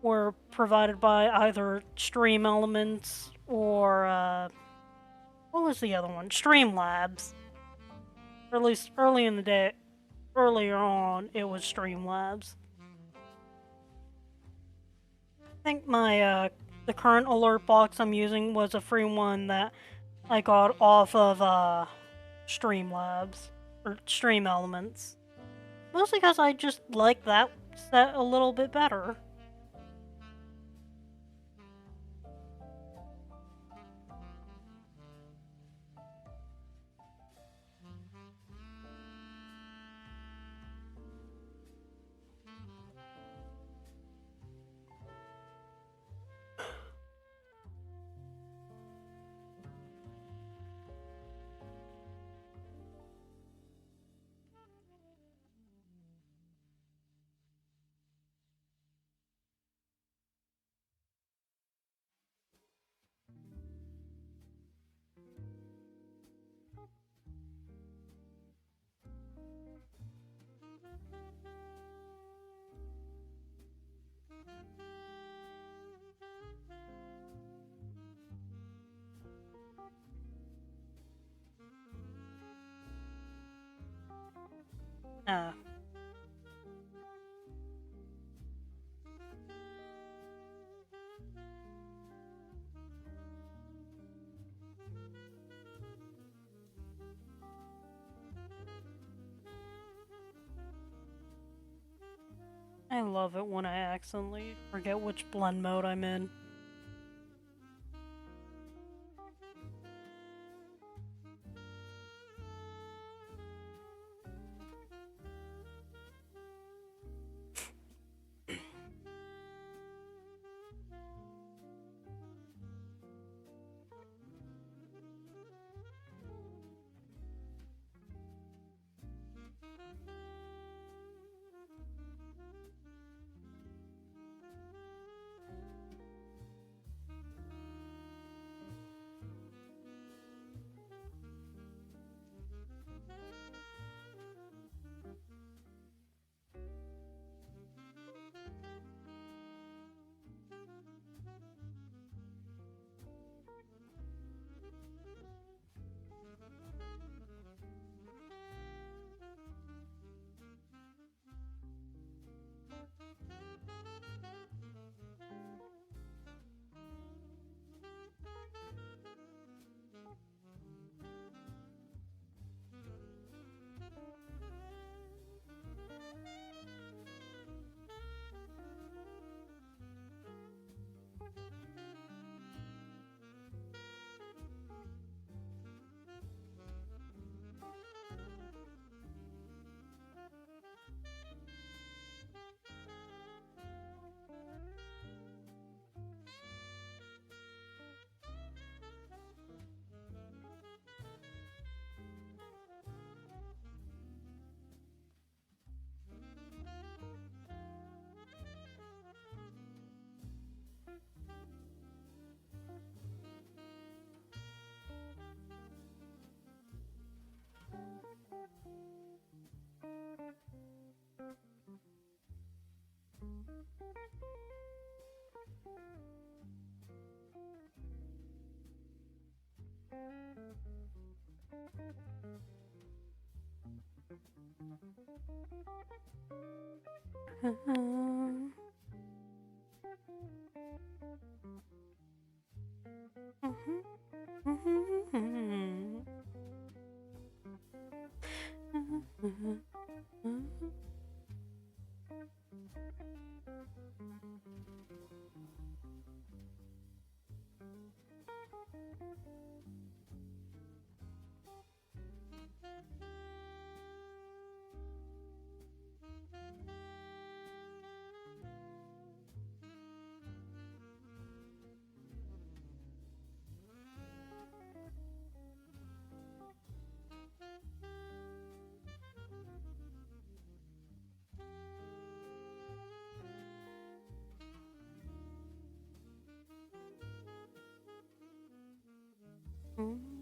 were provided by either Stream Elements or what was the other one? Streamlabs. Or at least earlier on, it was Streamlabs. I think the current alert box I'm using was a free one that I got off of Streamlabs or Stream Elements. Mostly because I just like that set a little bit better. Uh, I love it when I accidentally forget which blend mode I'm in. Mm.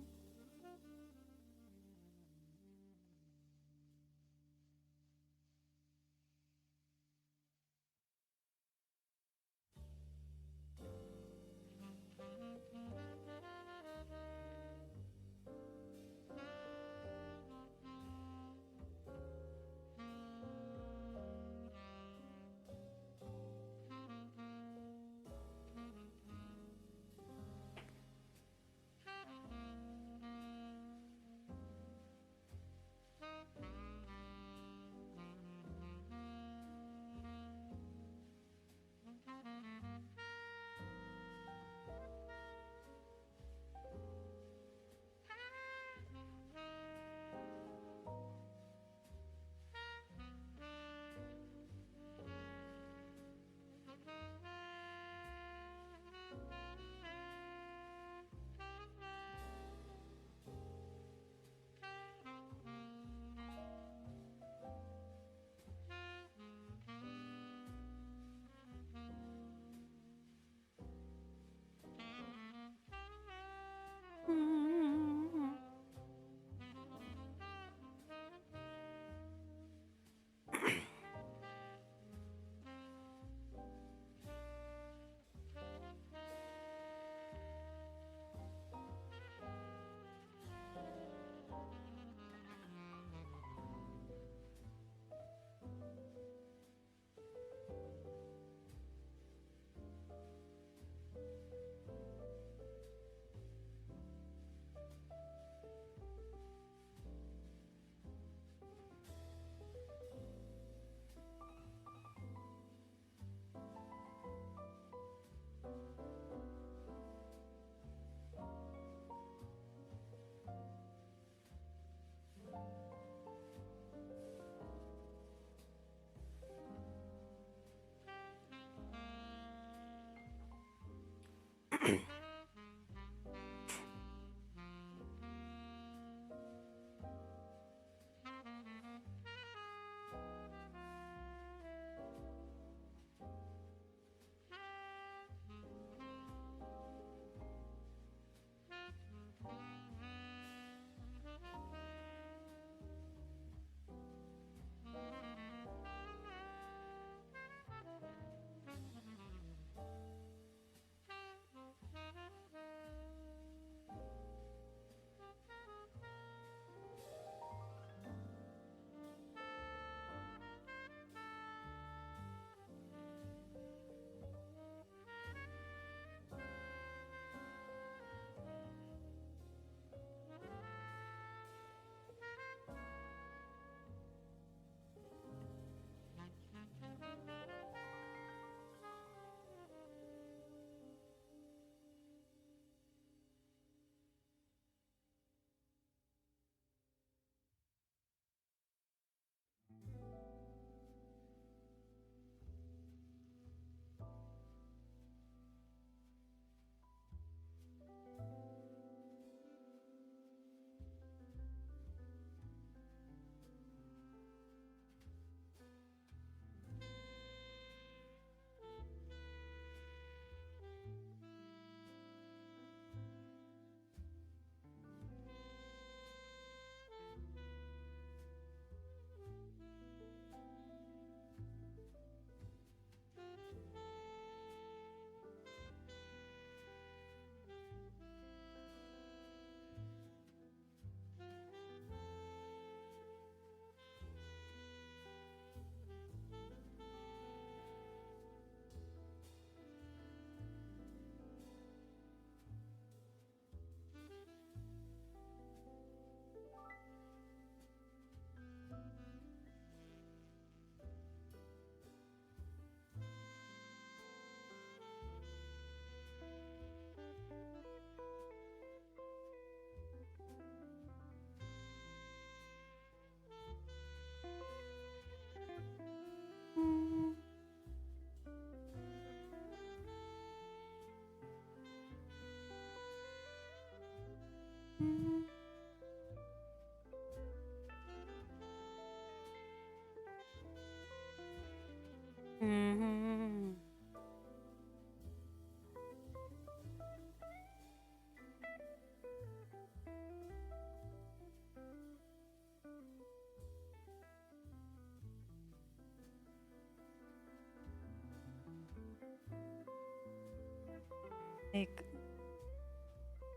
make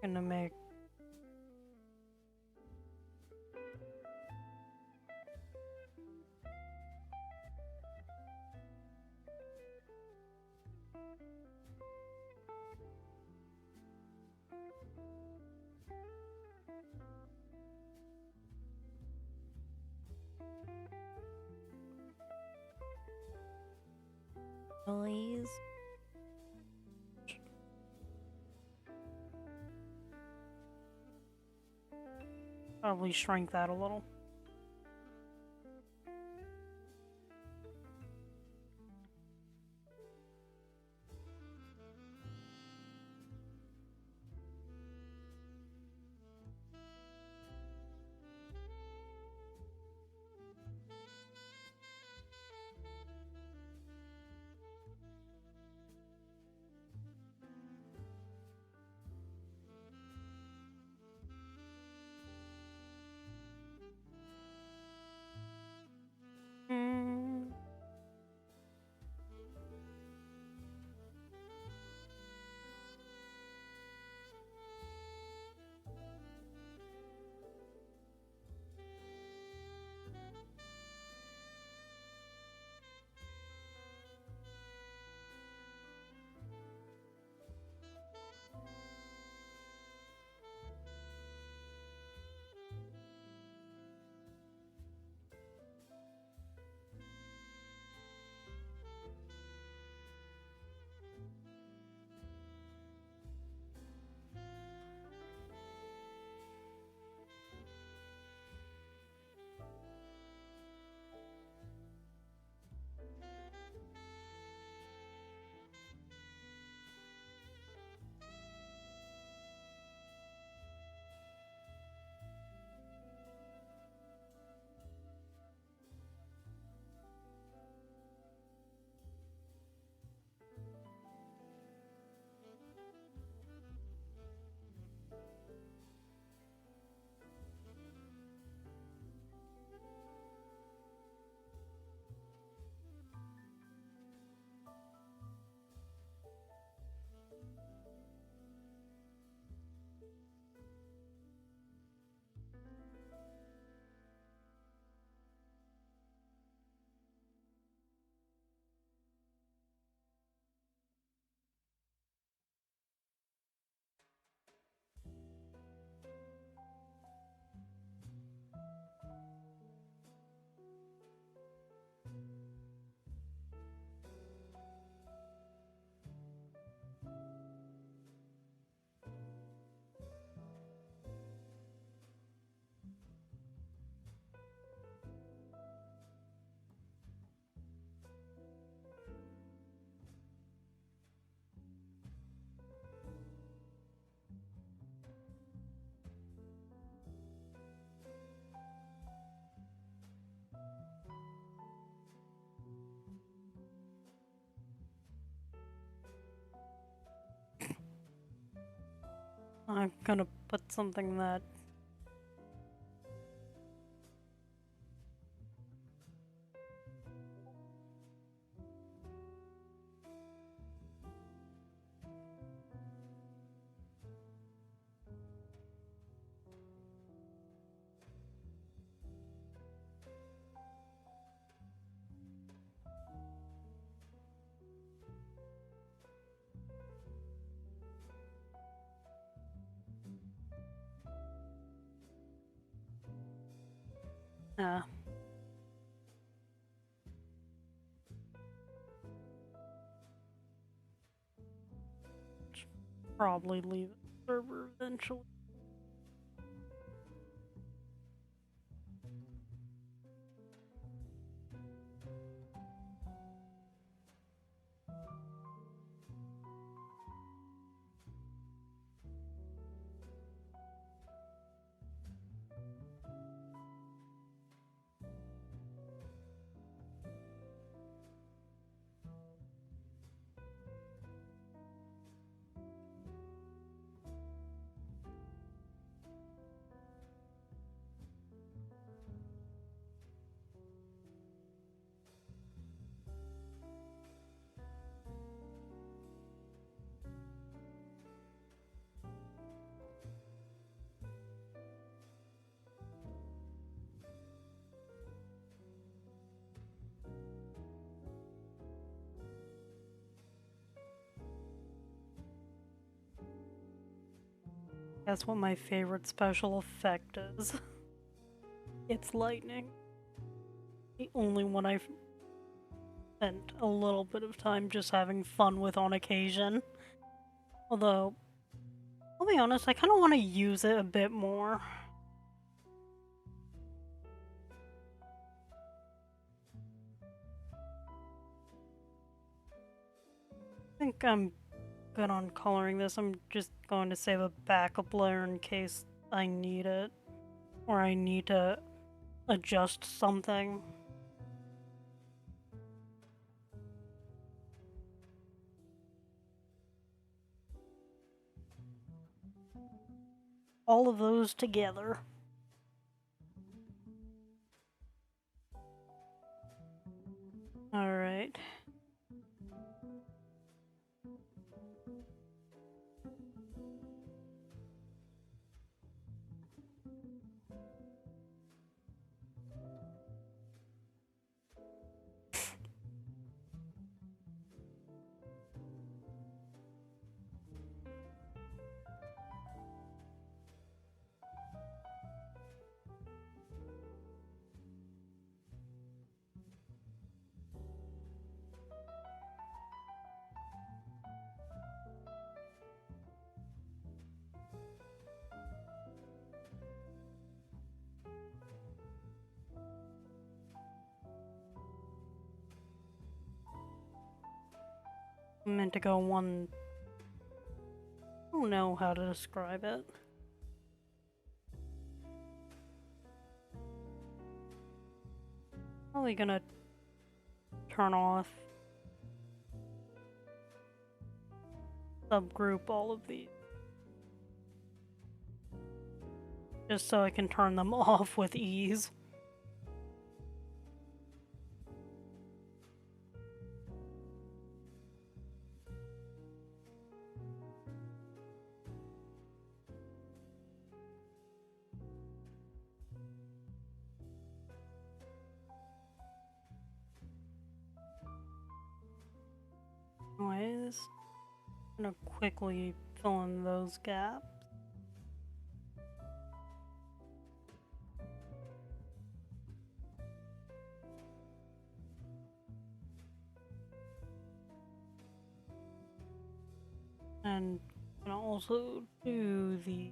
gonna make noise. Probably shrink that a little. Mm. I'm gonna put something that uh probably leave it server eventually. That's what my favorite special effect is. It's lightning. The only one I've spent a little bit of time just having fun with on occasion. Although, I'll be honest, I kind of want to use it a bit more. I think I'm good on coloring this. I'm just going to save a backup layer in case I need it. Or I need to adjust something. All of those together. Alright. I meant to go one... I don't know how to describe it. Probably gonna turn off subgroup all of these. Just so I can turn them off with ease. Anyways, I'm gonna quickly fill in those gaps. And I'm gonna also do the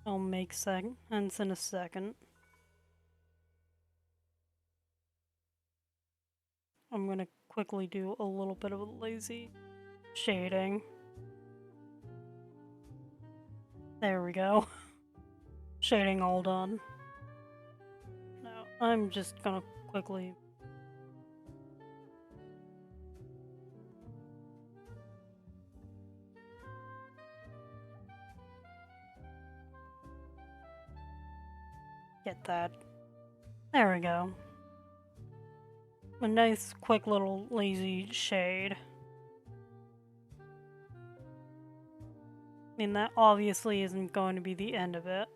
I'll make segments in a second. I'm gonna quickly do a little bit of a lazy shading. There we go. Shading all done. Now I'm just gonna quickly get that. There we go. A nice, quick little lazy shade. I mean, that obviously isn't going to be the end of it.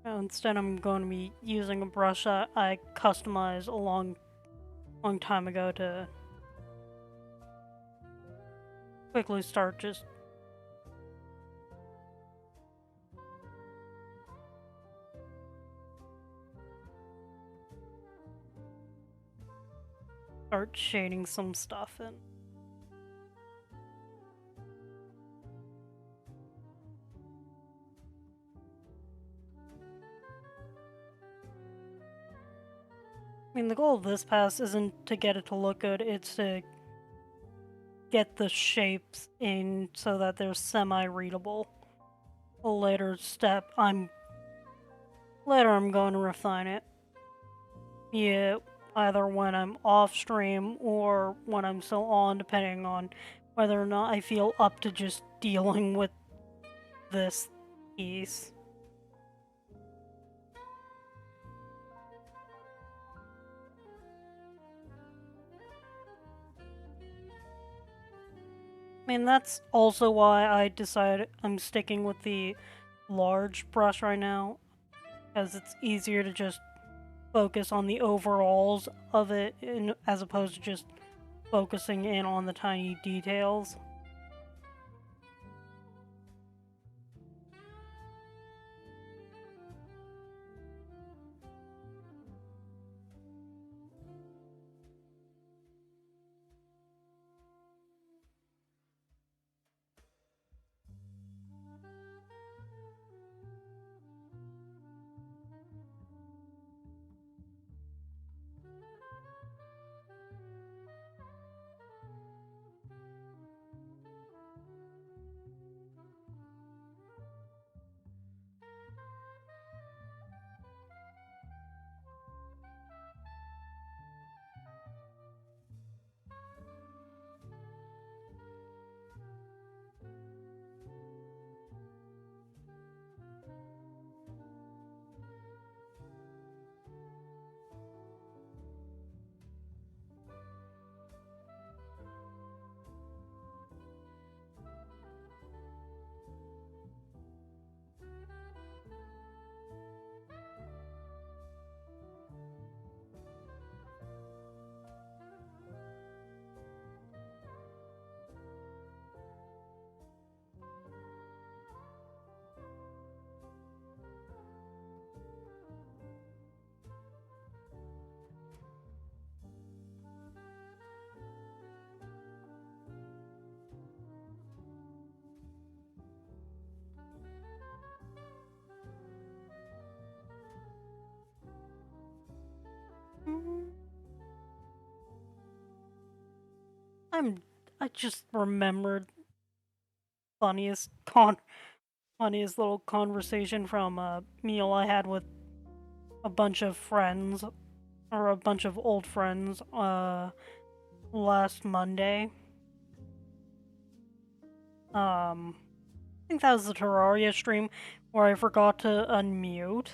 Instead, I'm going to be using a brush that I customized a long time ago to quickly start just shading some stuff in. I mean, the goal of this pass isn't to get it to look good, it's to get the shapes in so that they're semi-readable. A later step, I'm going to refine it. Yeah, either when I'm off stream or when I'm still on, depending on whether or not I feel up to just dealing with this piece. I mean, that's also why I decided I'm sticking with the large brush right now. because it's easier to just focus on the overalls of it as opposed to just focusing in on the tiny details. I just remembered funniest funniest little conversation from a meal I had with a bunch of friends, or a bunch of old friends, last Monday. I think that was the Terraria stream where I forgot to unmute.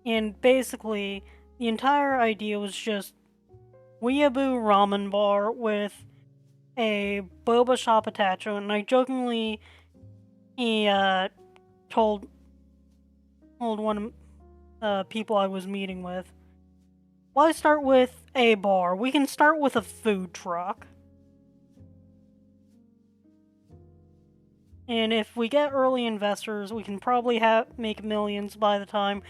And basically, the entire idea was just weeaboo ramen bar with a boba shop attached to it, and I jokingly told one of the people I was meeting with, why start with a bar? We can start with a food truck. And if we get early investors, we can probably make millions by the time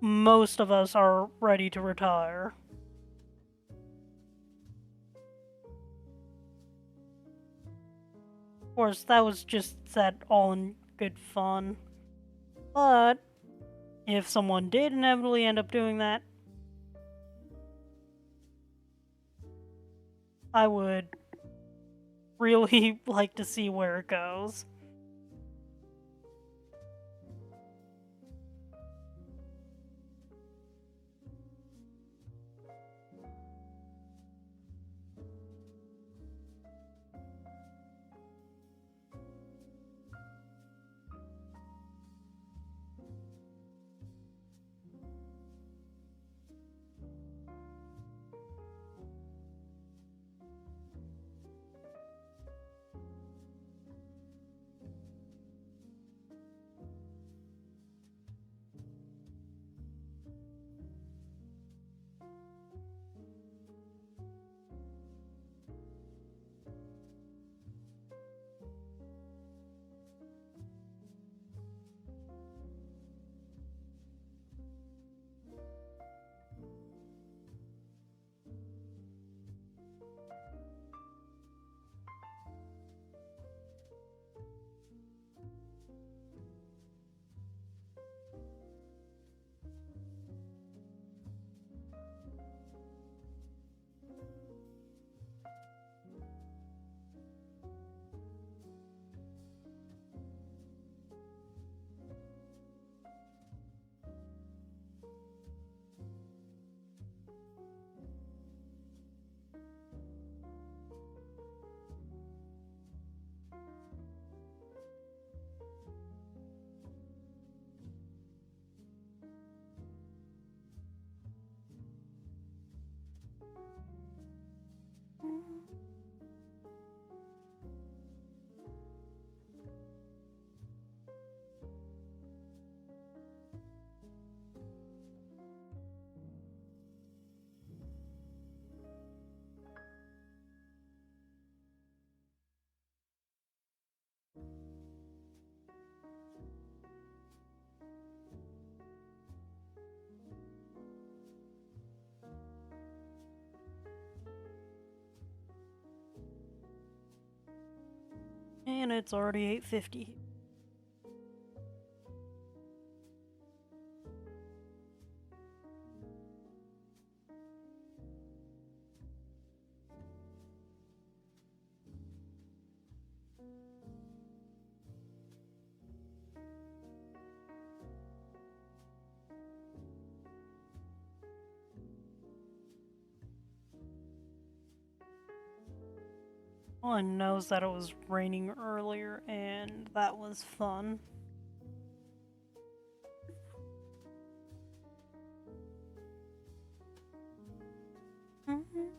most of us are ready to retire. Of course, that was just said all in good fun. But if someone did inevitably end up doing that, I would really like to see where it goes. and it's already 8:50. One knows that it was raining earlier, and that was fun. Mhm.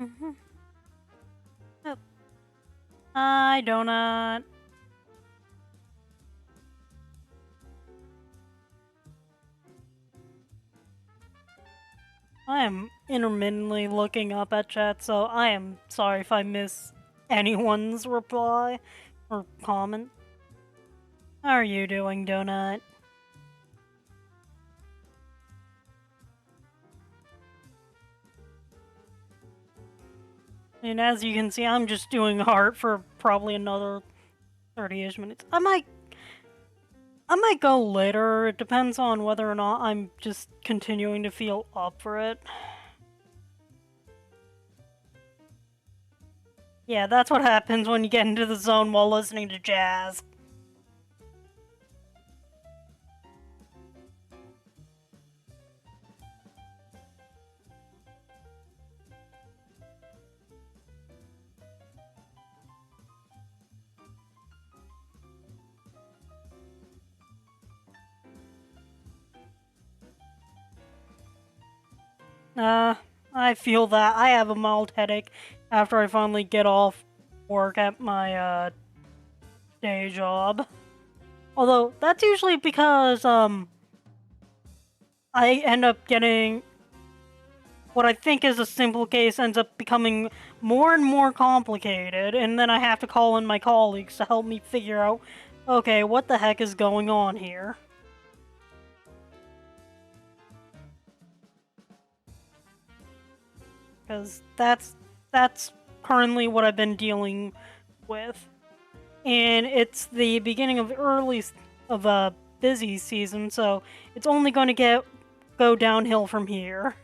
Oh. Hi, Donut. I am intermittently looking up at chat, so I am sorry if I miss anyone's reply or comment. How are you doing, Donut? And as you can see, I'm just doing art for probably another 30-ish minutes. I might go later. It depends on whether or not I'm just continuing to feel up for it. Yeah, that's what happens when you get into the zone while listening to jazz. I feel that. I have a mild headache after I finally get off work at my, day job. Although, that's usually because, I end up getting what I think is a simple case ends up becoming more and more complicated, and then I have to call in my colleagues to help me figure out, okay, what the heck is going on here? Because that's currently what I've been dealing with. And it's the beginning of a busy season, so it's only going to go downhill from here.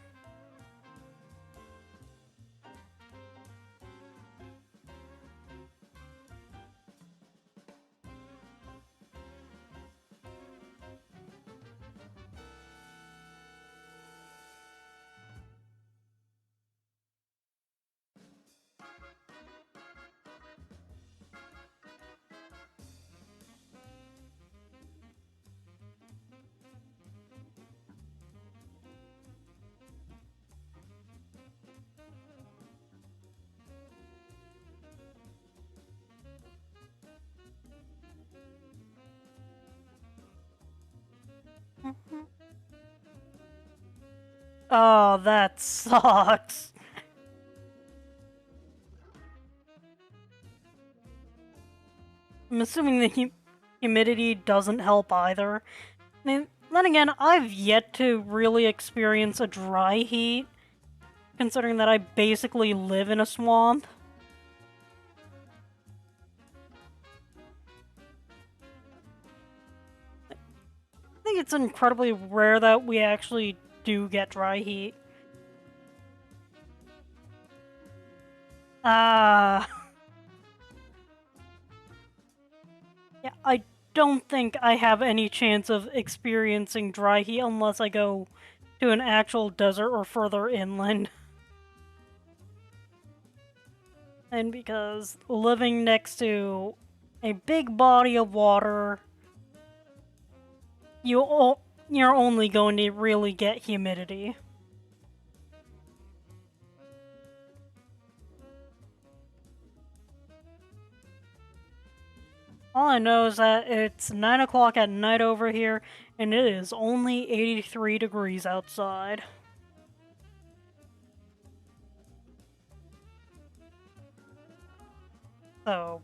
Oh, that sucks. I'm assuming the humidity doesn't help either. I mean, then again, I've yet to really experience a dry heat, considering that I basically live in a swamp. I think it's incredibly rare that we actually do get dry heat. Ah. Yeah, I don't think I have any chance of experiencing dry heat unless I go to an actual desert or further inland. And because living next to a big body of water, you're only going to really get humidity. All I know is that it's 9 o'clock at night over here, and it is only 83 degrees outside. So,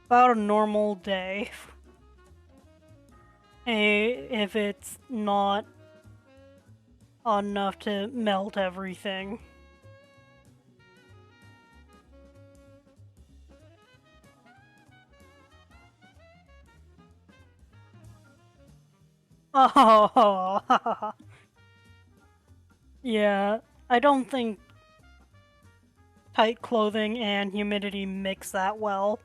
about a normal day. If it's not enough to melt everything. Oh, yeah. I don't think tight clothing and humidity mix that well.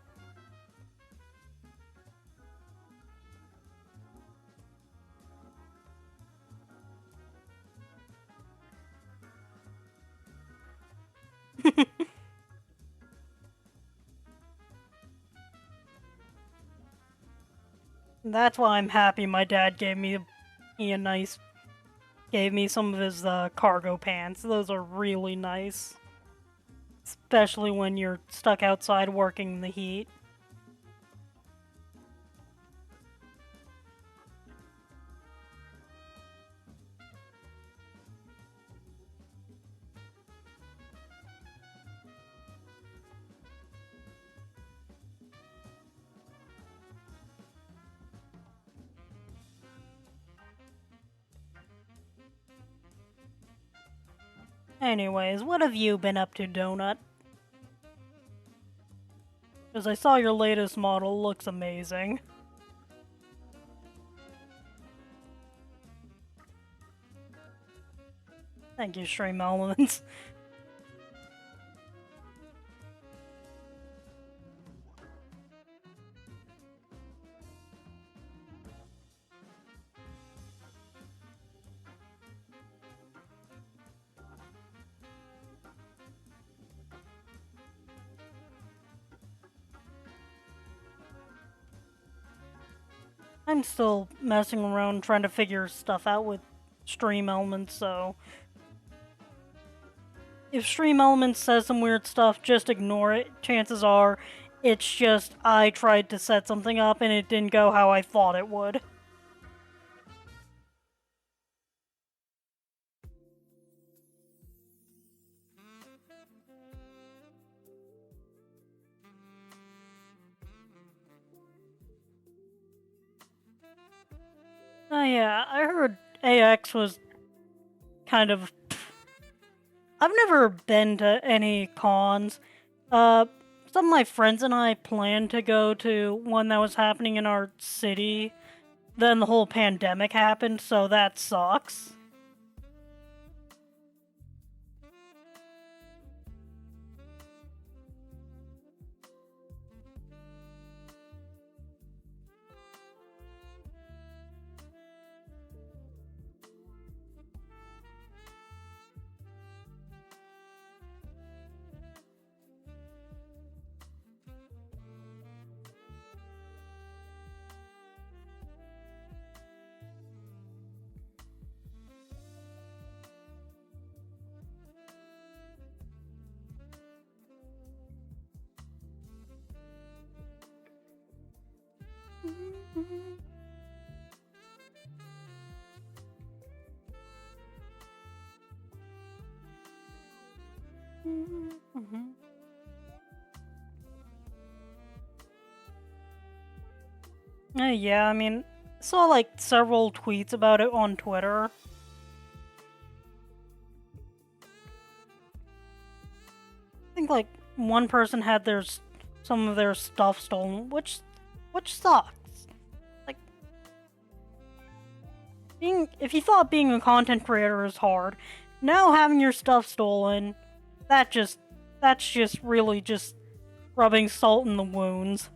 That's why I'm happy my dad gave me gave me some of his cargo pants. Those are really nice. especially when you're stuck outside working in the heat. Anyways, what have you been up to, Donut? Because I saw your latest model looks amazing. Thank you, Stream Elements. I'm still messing around trying to figure stuff out with Stream Elements, so if Stream Elements says some weird stuff, just ignore it. Chances are it's just I tried to set something up and it didn't go how I thought it would. Oh yeah, I heard AX was kind of... I've never been to any cons. Some of my friends and I planned to go to one that was happening in our city. Then the whole pandemic happened, so that sucks. Yeah, I mean, saw like several tweets about it on Twitter. I think like one person had some of their stuff stolen, which sucks. Like, if you thought being a content creator is hard, now having your stuff stolen, that's just really just rubbing salt in the wounds.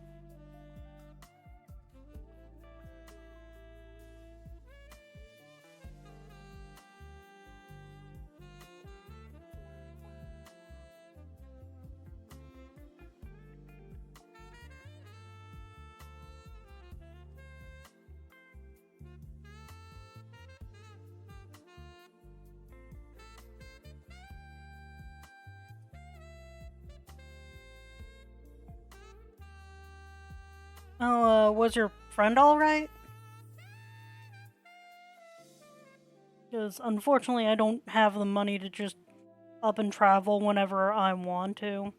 Oh, was your friend alright? Because unfortunately I don't have the money to just up and travel whenever I want to.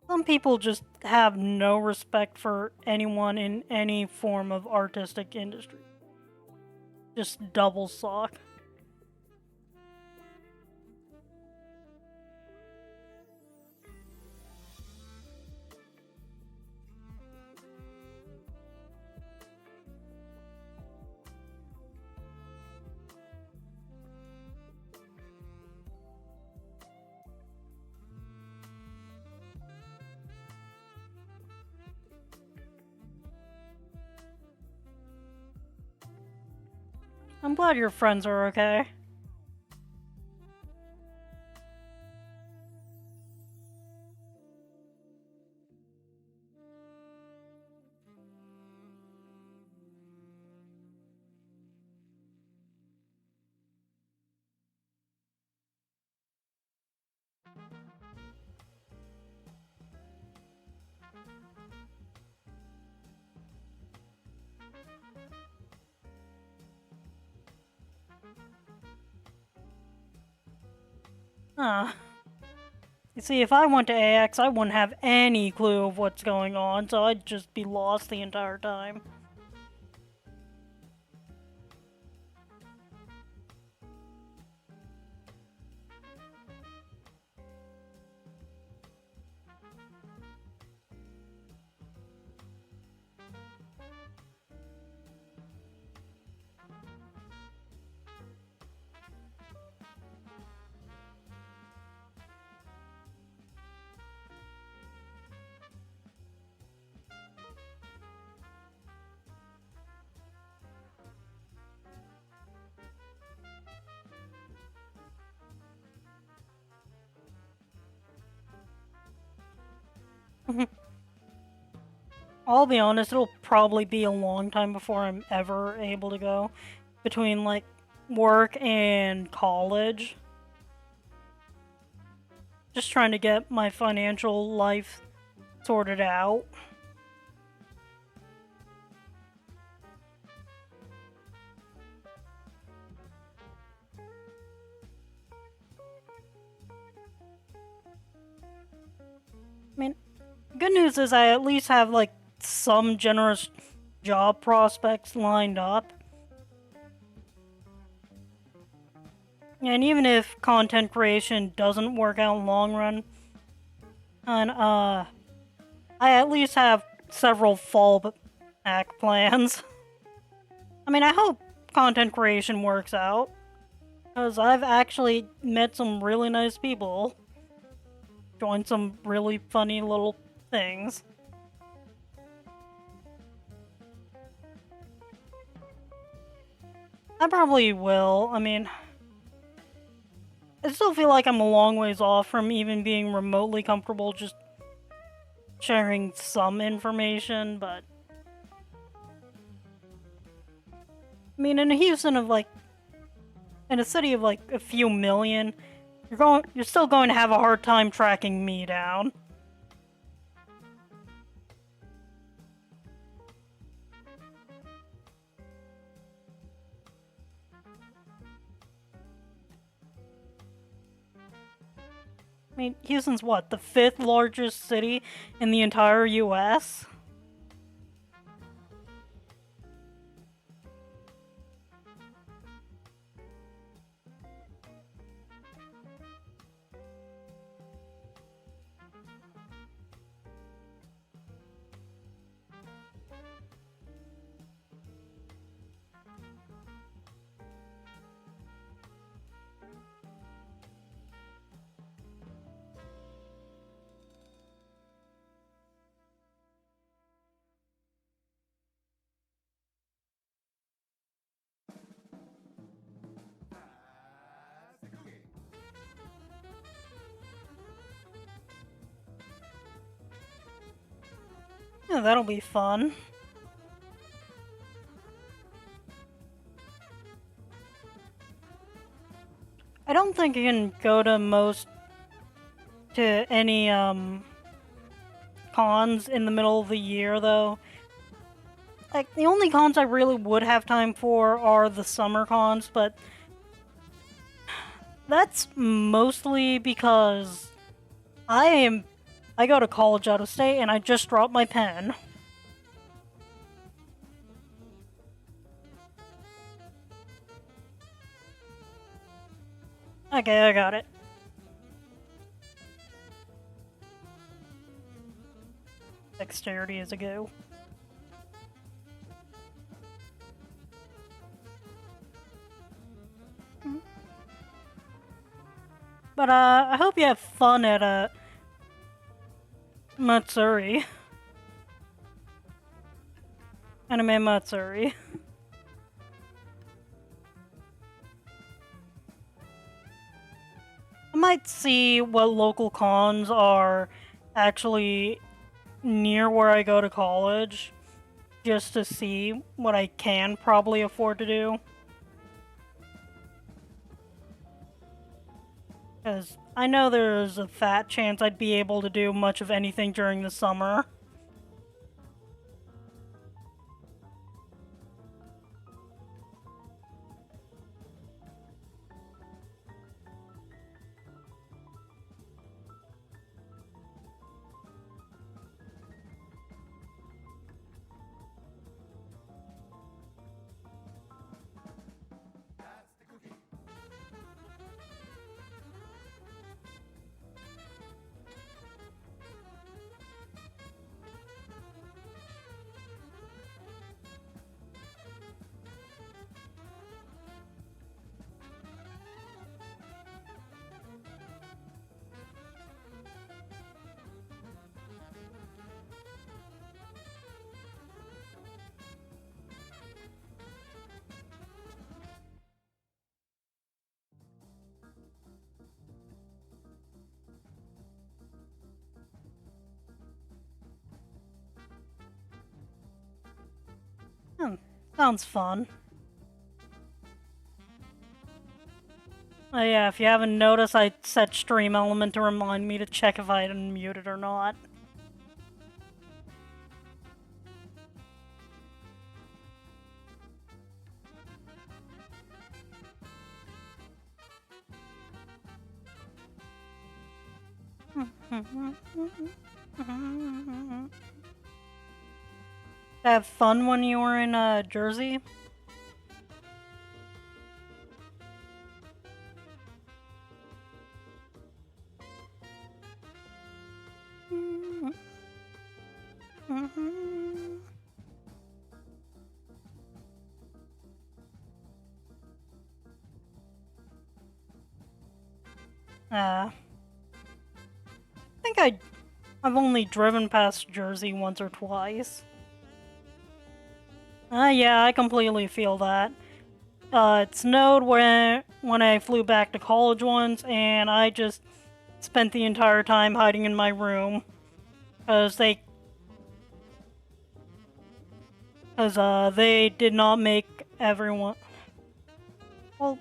Some people just have no respect for anyone in any form of artistic industry. Just double suck. I'm glad your friends are okay. Huh. You see, if I went to AX, I wouldn't have any clue of what's going on, so I'd just be lost the entire time. I'll be honest, it'll probably be a long time before I'm ever able to go. Between, like, work and college. Just trying to get my financial life sorted out. I mean, good news is I at least have, like, some generous job prospects lined up. And even if content creation doesn't work out in the long run, and I at least have several fallback plans. I mean, I hope content creation works out, because I've actually met some really nice people, joined some really funny little things. I probably will. I mean, I still feel like I'm a long ways off from even being remotely comfortable just sharing some information, but I mean, in a Houston of like, in a city of like a few million, you're still going to have a hard time tracking me down. I mean, Houston's what, the 5th largest city in the entire US? Yeah, that'll be fun. I don't think you can go to any, cons in the middle of the year, though. Like, the only cons I really would have time for are the summer cons, but that's mostly because I go to college out of state and I just dropped my pen. Okay, I got it. Dexterity is a go. But, I hope you have fun at, Matsuri. Anime Matsuri. I might see what local cons are actually near where I go to college, just to see what I can probably afford to do. Because I know there's a fat chance I'd be able to do much of anything during the summer. Sounds fun. Oh yeah, if you haven't noticed, I set stream element to remind me to check if I had unmuted or not. Have fun when you were in Jersey? I think I've only driven past Jersey once or twice. Yeah, I completely feel that. It snowed when I flew back to college once, and I just spent the entire time hiding in my room. Because they did not make everyone... Well,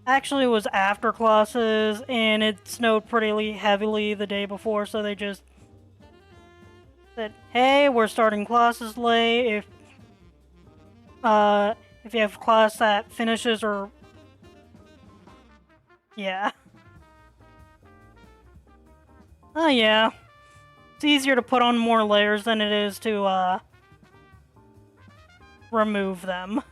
actually it was after classes, and it snowed pretty heavily the day before, so they just said, hey, we're starting classes late. If you have class that finishes or... Yeah. Oh, yeah. It's easier to put on more layers than it is to, remove them.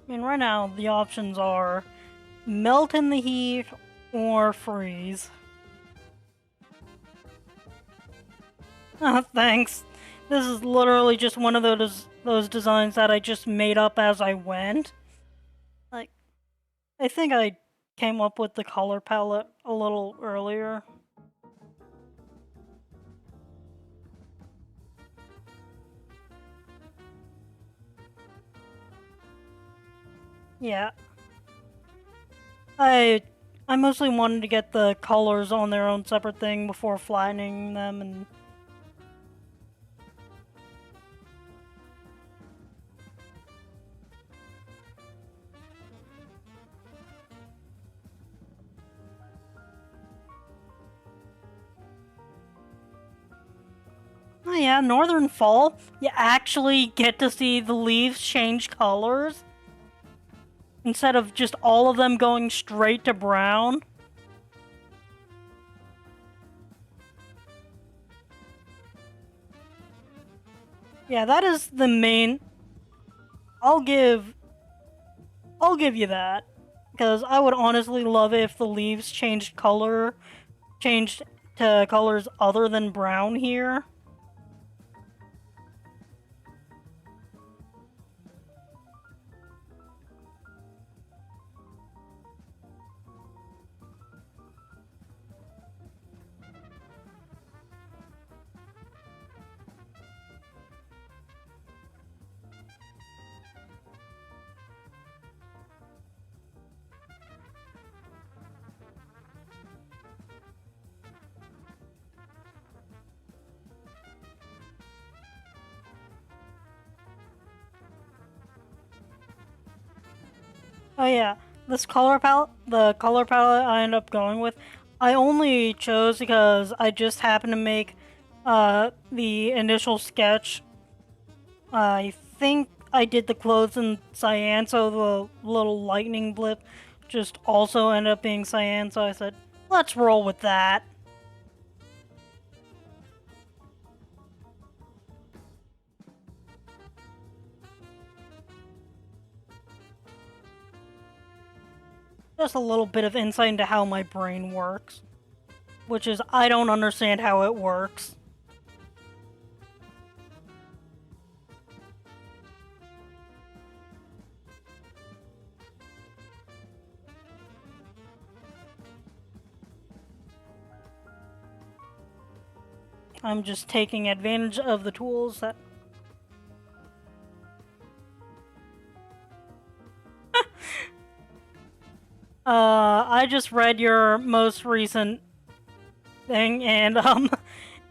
I mean, right now, the options are melt in the heat or freeze. Thanks. This is literally just one of those designs that I just made up as I went. Like, I think I came up with the color palette a little earlier. Yeah. I mostly wanted to get the colors on their own separate thing before flattening them and... Oh yeah, Northern Fall, you actually get to see the leaves change colors instead of just all of them going straight to brown. Yeah, that is the main... I'll give you that. Because I would honestly love it if the leaves changed to colors other than brown here. Oh yeah, the color palette I ended up going with, I only chose because I just happened to make the initial sketch, I think I did the clothes in cyan, so the little lightning blip just also ended up being cyan, so I said, let's roll with that. Just a little bit of insight into how my brain works, which is I don't understand how it works. I'm just taking advantage of the tools that... I just read your most recent thing, and,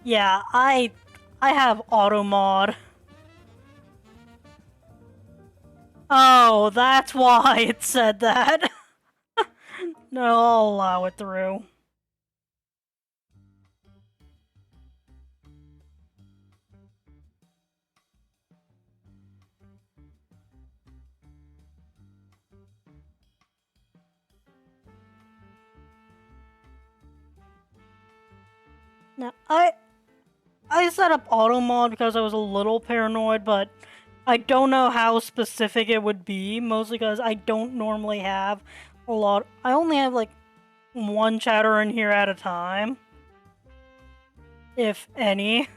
yeah, I have auto mod. Oh, that's why it said that. No, I'll allow it through. Now, I set up auto mod because I was a little paranoid, but I don't know how specific it would be, mostly because I don't normally have a lot. I only have like one chatter in here at a time, if any.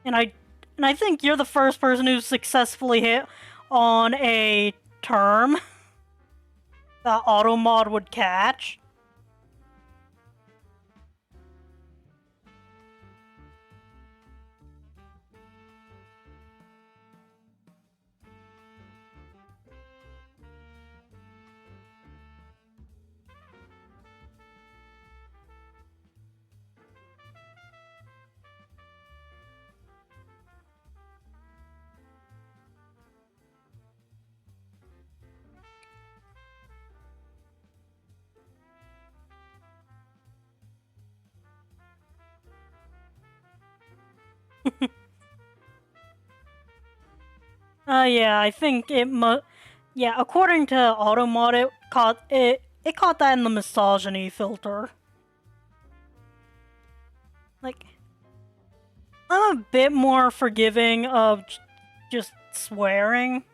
And I think you're the first person who's successfully hit on a term that auto mod would catch. Yeah, I think it yeah, according to Automod, it caught that in the misogyny filter. Like, I'm a bit more forgiving of just swearing,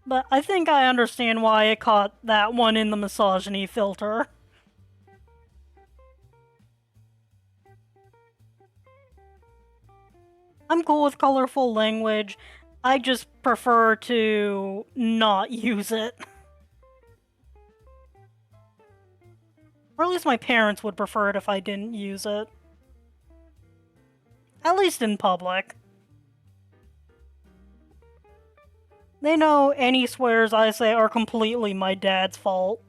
but I think I understand why it caught that one in the misogyny filter. I'm cool with colorful language. I just prefer to not use it. Or at least my parents would prefer it if I didn't use it. At least in public. They know any swears I say are completely my dad's fault.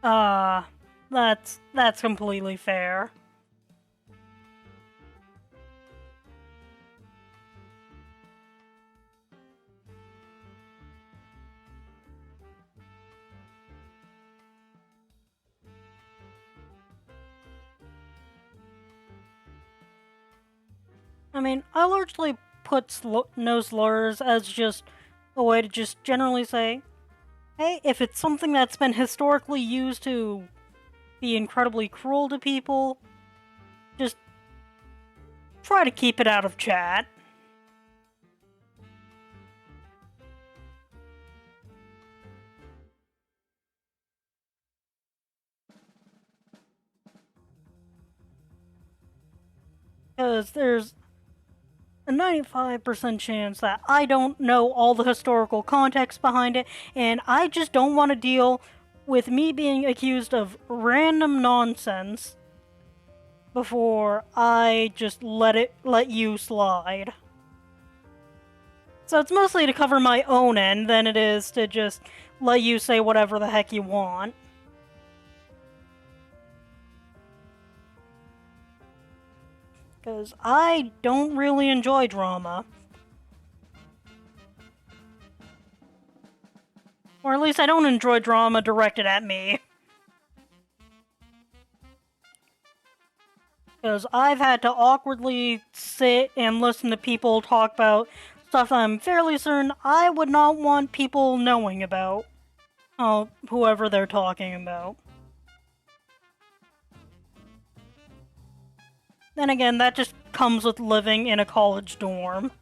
Uh, that's completely fair. I mean, I largely put no slurs as just a way to just generally say, Hey, if it's something that's been historically used to be incredibly cruel to people, just try to keep it out of chat. Because there's a 95% chance that I don't know all the historical context behind it, and I just don't want to deal with me being accused of random nonsense before I just let you slide. So it's mostly to cover my own end than it is to just let you say whatever the heck you want. Because I don't really enjoy drama. Or at least I don't enjoy drama directed at me. Because I've had to awkwardly sit and listen to people talk about stuff that I'm fairly certain I would not want people knowing about. Whoever they're talking about. Then again, that just comes with living in a college dorm.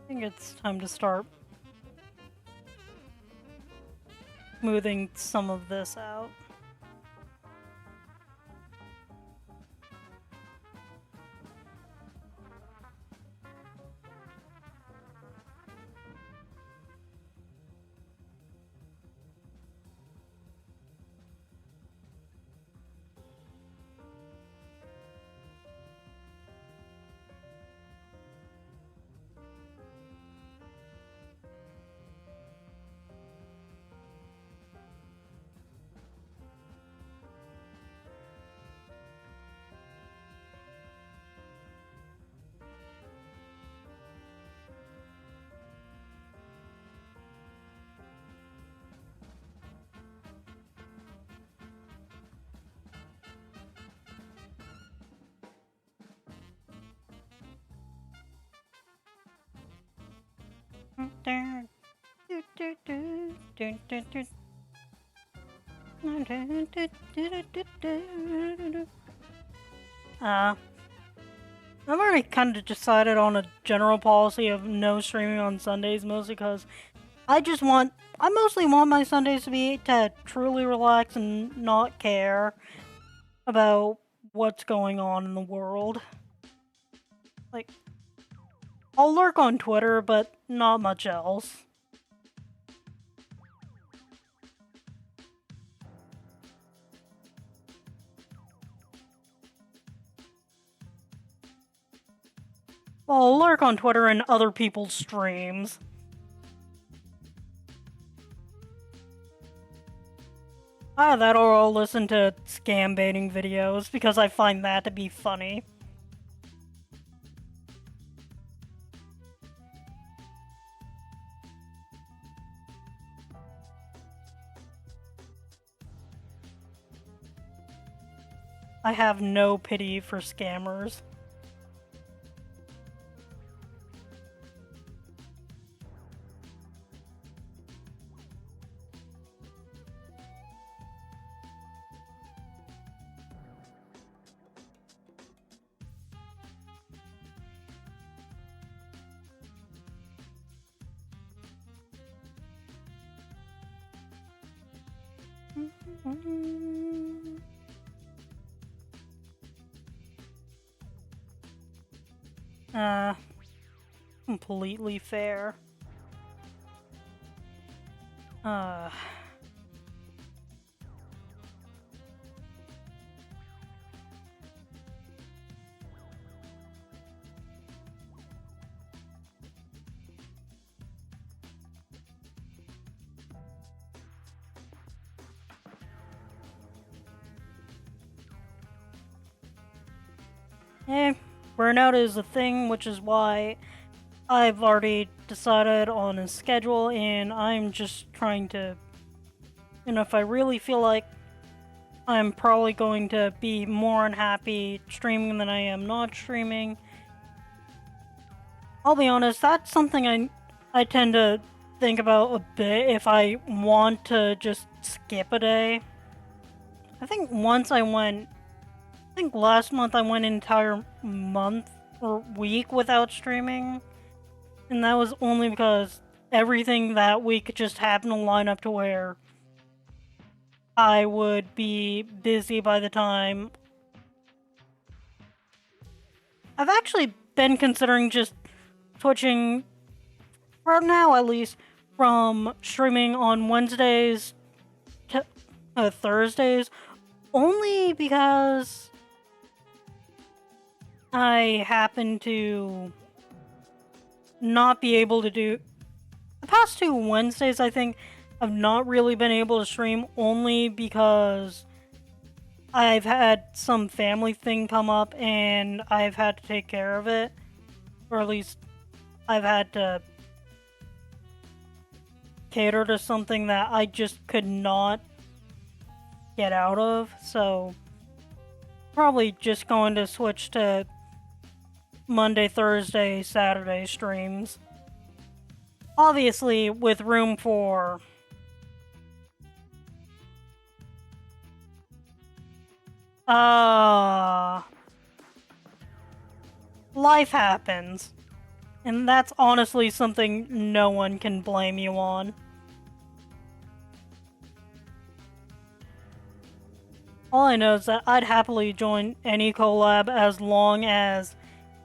I think it's time to start smoothing some of this out. I've already kind of decided on a general policy of no streaming on Sundays, mostly because I mostly want my Sundays to be to truly relax and not care about what's going on in the world. Like, I'll lurk on Twitter, but not much else. Well, I'll lurk on Twitter and other people's streams. That or I'll listen to scam baiting videos because I find that to be funny. I have no pity for scammers. Completely fair. burnout is a thing, which is why I've already decided on a schedule, and I'm just trying to. And if I really feel like I'm probably going to be more unhappy streaming than I am not streaming, I'll be honest, that's something I tend to think about a bit if I want to just skip a day. I think last month I went an entire month or week without streaming, and that was only because everything that week just happened to line up to where I would be busy by the time. I've actually been considering just switching, for now at least, from streaming on Wednesdays to Thursdays, only because I happen to not be able to do. The past 2 Wednesdays, I think, I've not really been able to stream only because I've had some family thing come up and I've had to take care of it. Or at least I've had to cater to something that I just could not get out of. So, probably just going to switch to Monday, Thursday, Saturday streams. Obviously, with room for life happens. And that's honestly something no one can blame you on. All I know is that I'd happily join any collab as long as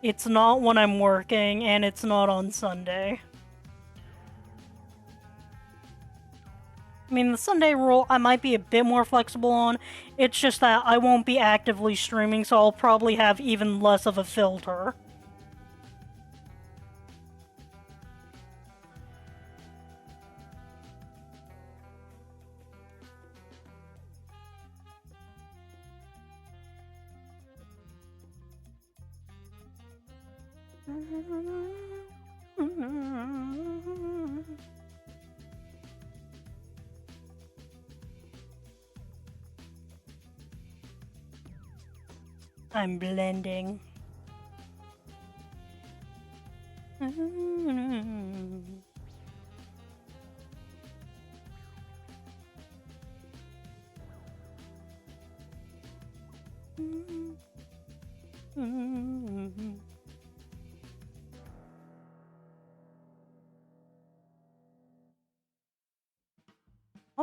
it's not when I'm working and it's not on Sunday. I mean, the Sunday rule I might be a bit more flexible on. It's just that I won't be actively streaming, so I'll probably have even less of a filter. I'm blending. I'll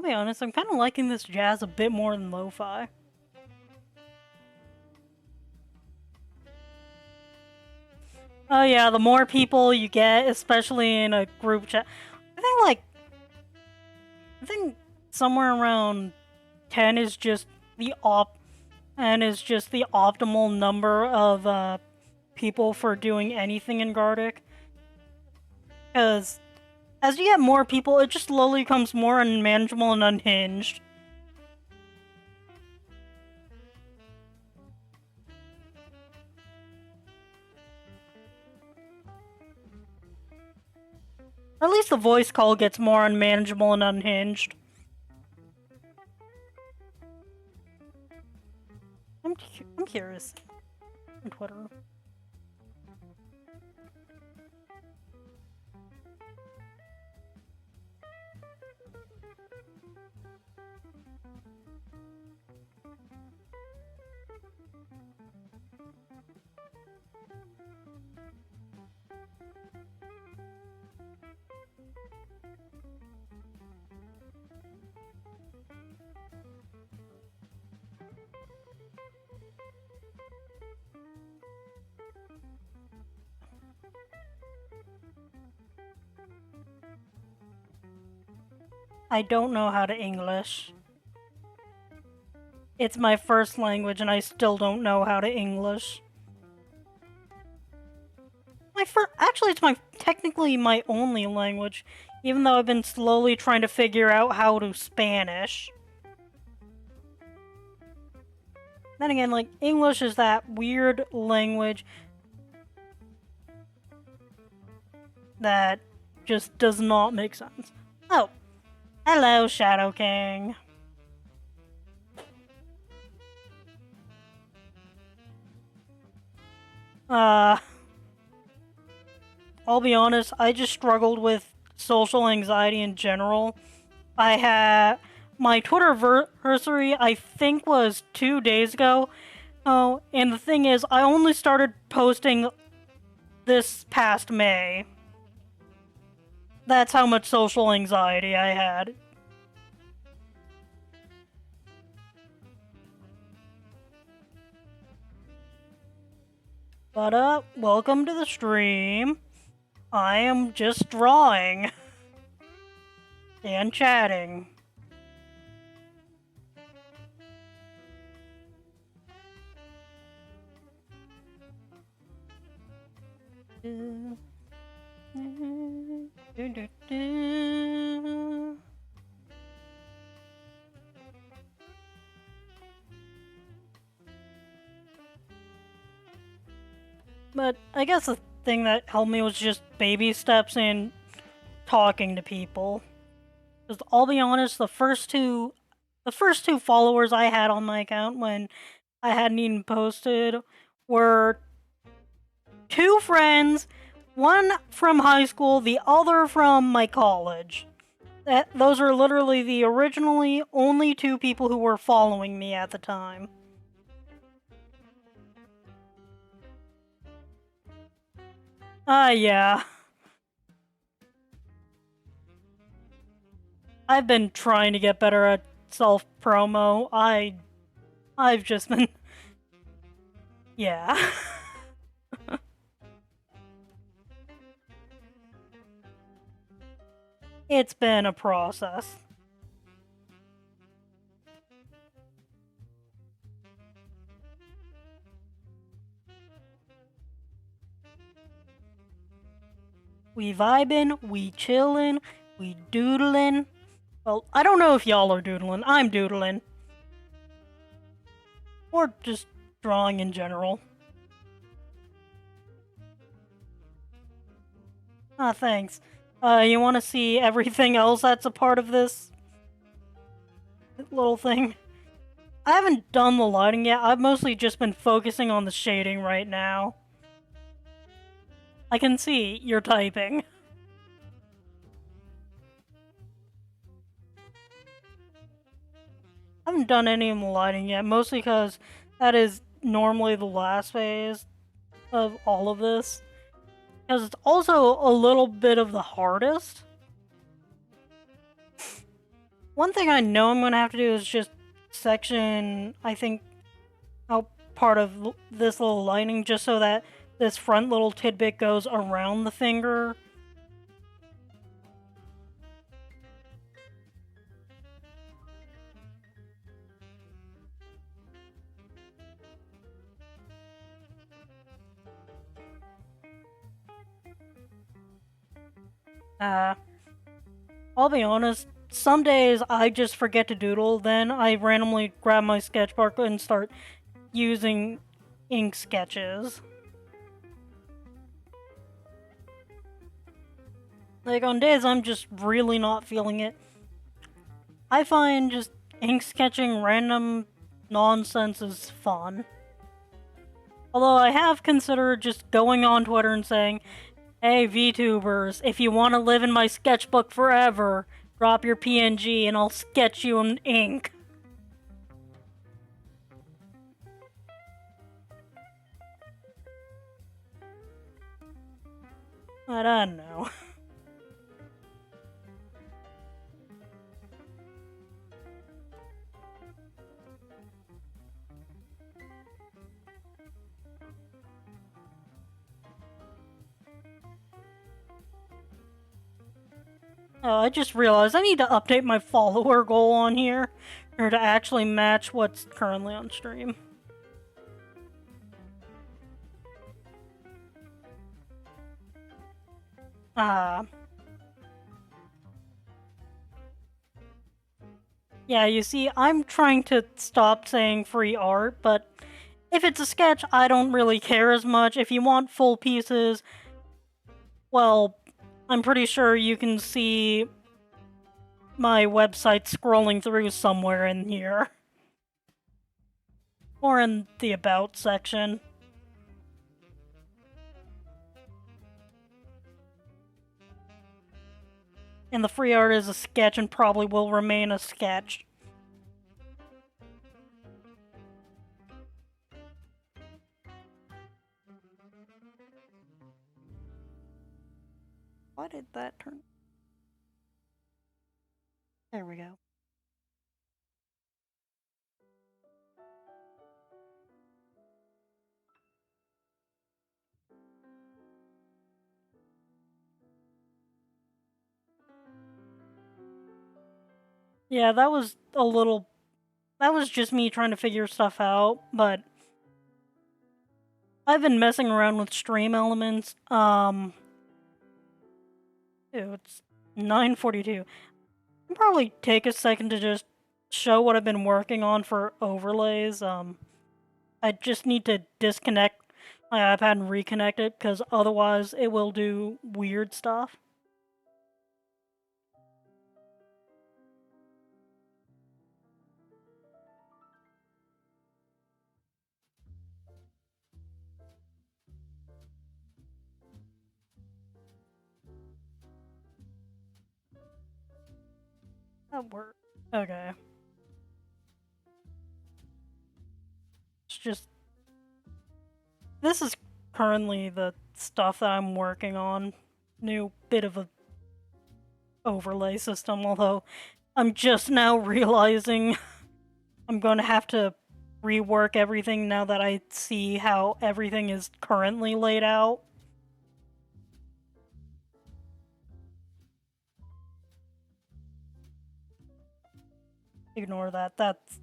be honest, I'm kind of liking this jazz a bit more than lo-fi. Oh yeah, the more people you get, especially in a group chat, I think somewhere around 10 is just the optimal number of people for doing anything in Gartic. Because as you get more people, it just slowly becomes more unmanageable and unhinged. Or at least the voice call gets more unmanageable and unhinged. I'm curious. On Twitter. I don't know how to English. It's my first language and I still don't know how to English. Actually, it's technically my only language, even though I've been slowly trying to figure out how to Spanish. Then again, like, English is that weird language that just does not make sense. Oh, hello, Shadow King. I'll be honest, I just struggled with social anxiety in general. I had my Twitter anniversary, I think, was 2 days ago. Oh, and the thing is, I only started posting this past May. That's how much social anxiety I had. But, welcome to the stream. I am just drawing and chatting. But I guess the thing that helped me was just baby steps and talking to people. Because I'll be honest, the first two followers I had on my account when I hadn't even posted were two friends, one from high school, the other from my college. Those are literally the originally only two people who were following me at the time. Yeah. I've been trying to get better at self-promo. I've just been... Yeah. It's been a process. We vibin', we chillin', we doodlin'. Well, I don't know if y'all are doodlin'. I'm doodlin'. Or just drawing in general. Ah, thanks. You want to see everything else that's a part of this little thing? I haven't done the lighting yet. I've mostly just been focusing on the shading right now. I can see you're typing. I haven't done any of the lighting yet, mostly because that is normally the last phase of all of this. Because it's also a little bit of the hardest. One thing I know I'm going to have to do is just section, I think, out part of this little lining just so that this front little tidbit goes around the finger. I'll be honest, some days I just forget to doodle, then I randomly grab my sketchbook and start using ink sketches. Like, on days I'm just really not feeling it, I find just ink sketching random nonsense is fun. Although I have considered just going on Twitter and saying, hey VTubers, if you want to live in my sketchbook forever, drop your PNG and I'll sketch you in ink. I don't know. Oh, I just realized I need to update my follower goal on here or to actually match what's currently on stream. Yeah, you see, I'm trying to stop saying free art, but If it's a sketch, I don't really care as much. If you want full pieces, well, I'm pretty sure you can see my website scrolling through somewhere in here. Or in the About section. And the free art is a sketch and probably will remain a sketch. Why did that turn? There we go. Yeah, that was a little... That was just me trying to figure stuff out, but... I've been messing around with stream elements. Ew, it's 9:42. I'll probably take a second to just show what I've been working on for overlays. I just need to disconnect my iPad and reconnect it, because otherwise it will do weird stuff. That worked. Okay. It's just... This is currently the stuff that I'm working on. New bit of a overlay system, although I'm just now realizing I'm going to have to rework everything now that I see how everything is currently laid out. Ignore that. That's...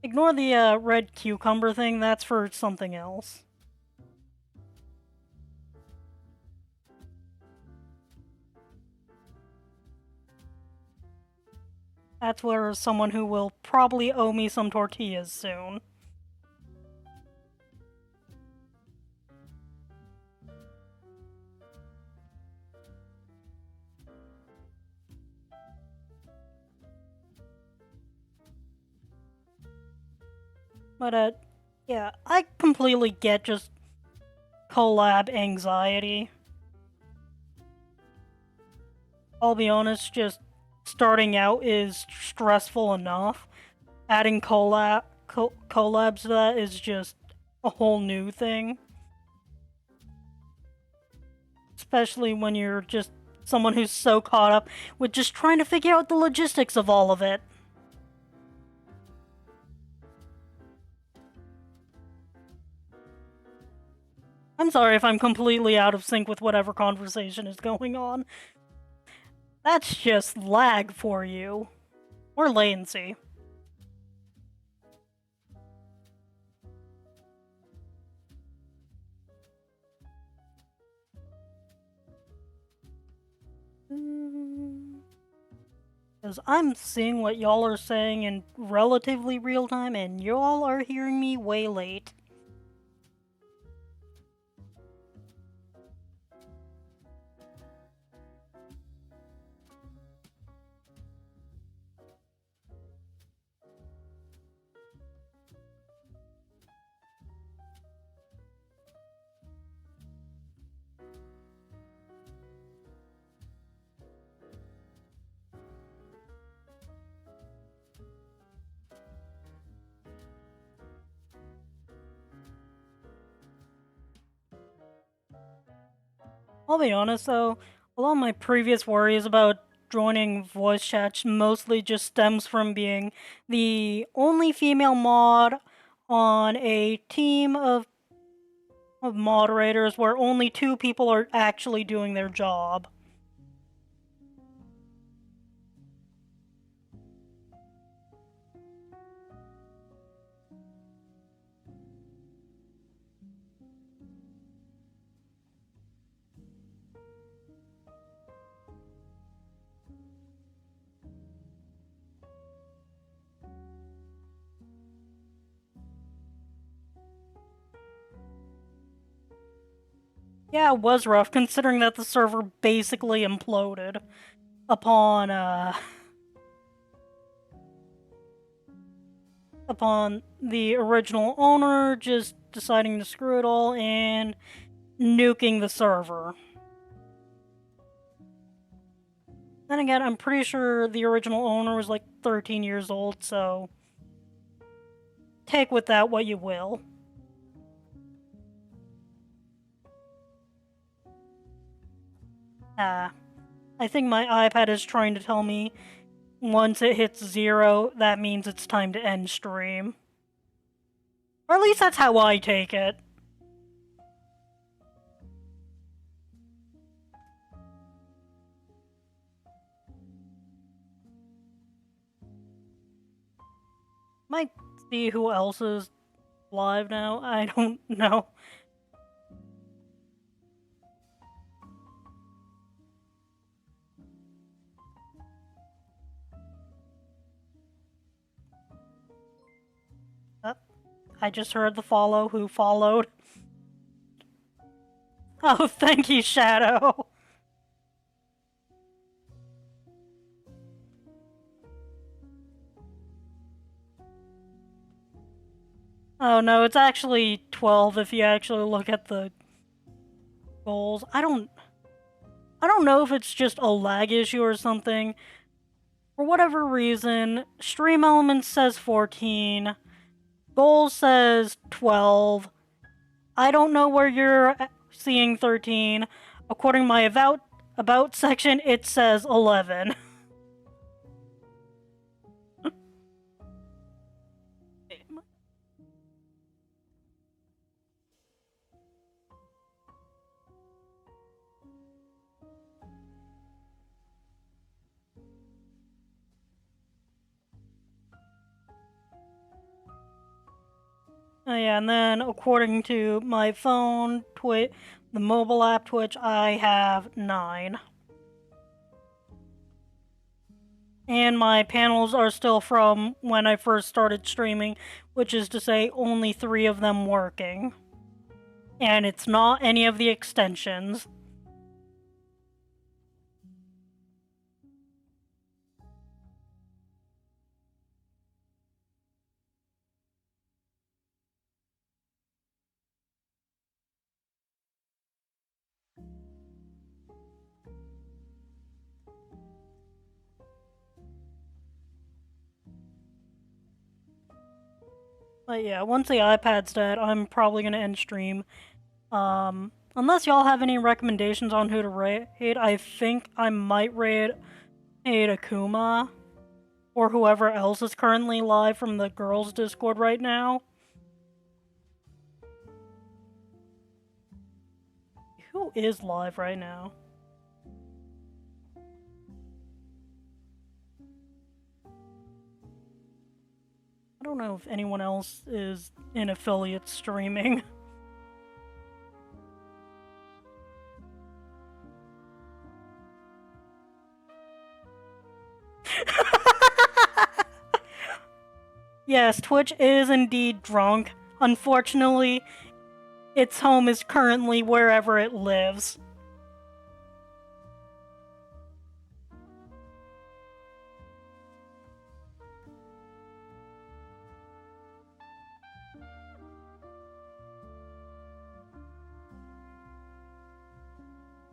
Ignore the red cucumber thing. That's for something else. That's where someone who will probably owe me some tortillas soon. But, yeah, I completely get just collab anxiety. I'll be honest, just starting out is stressful enough. Adding collabs to that is just a whole new thing. Especially when you're just someone who's so caught up with just trying to figure out the logistics of all of it. I'm sorry if I'm completely out of sync with whatever conversation is going on. That's just lag for you. Or latency. Because I'm seeing what y'all are saying in relatively real time, and y'all are hearing me way late. I'll be honest though, a lot of my previous worries about joining voice chats mostly just stems from being the only female mod on a team of moderators where only 2 people are actually doing their job. Yeah, it was rough, considering that the server basically imploded upon, upon the original owner just deciding to screw it all and nuking the server. Then again, I'm pretty sure the original owner was like 13 years old, so take with that what you will. I think my iPad is trying to tell me once it hits 0, that means it's time to end stream. Or at least that's how I take it. Might see who else is live now. I don't know. I just heard the follow who followed. Oh, thank you, Shadow. Oh no, it's actually 12 if you actually look at the goals. I don't know if it's just a lag issue or something. For whatever reason, Stream Elements says 14, Goals says 12. I don't know where you're seeing 13. According to my about section, it says 11. Oh yeah, and then according to my phone, the mobile app Twitch, I have 9. And my panels are still from when I first started streaming, which is to say only 3 of them working. And it's not any of the extensions. But yeah, once the iPad's dead, I'm probably gonna end stream. Unless y'all have any recommendations on who to raid, I think I might raid Akuma or whoever else is currently live from the girls' Discord right now. Who is live right now? I don't know if anyone else is in affiliate streaming. Yes, Twitch is indeed drunk. Unfortunately, its home is currently wherever it lives.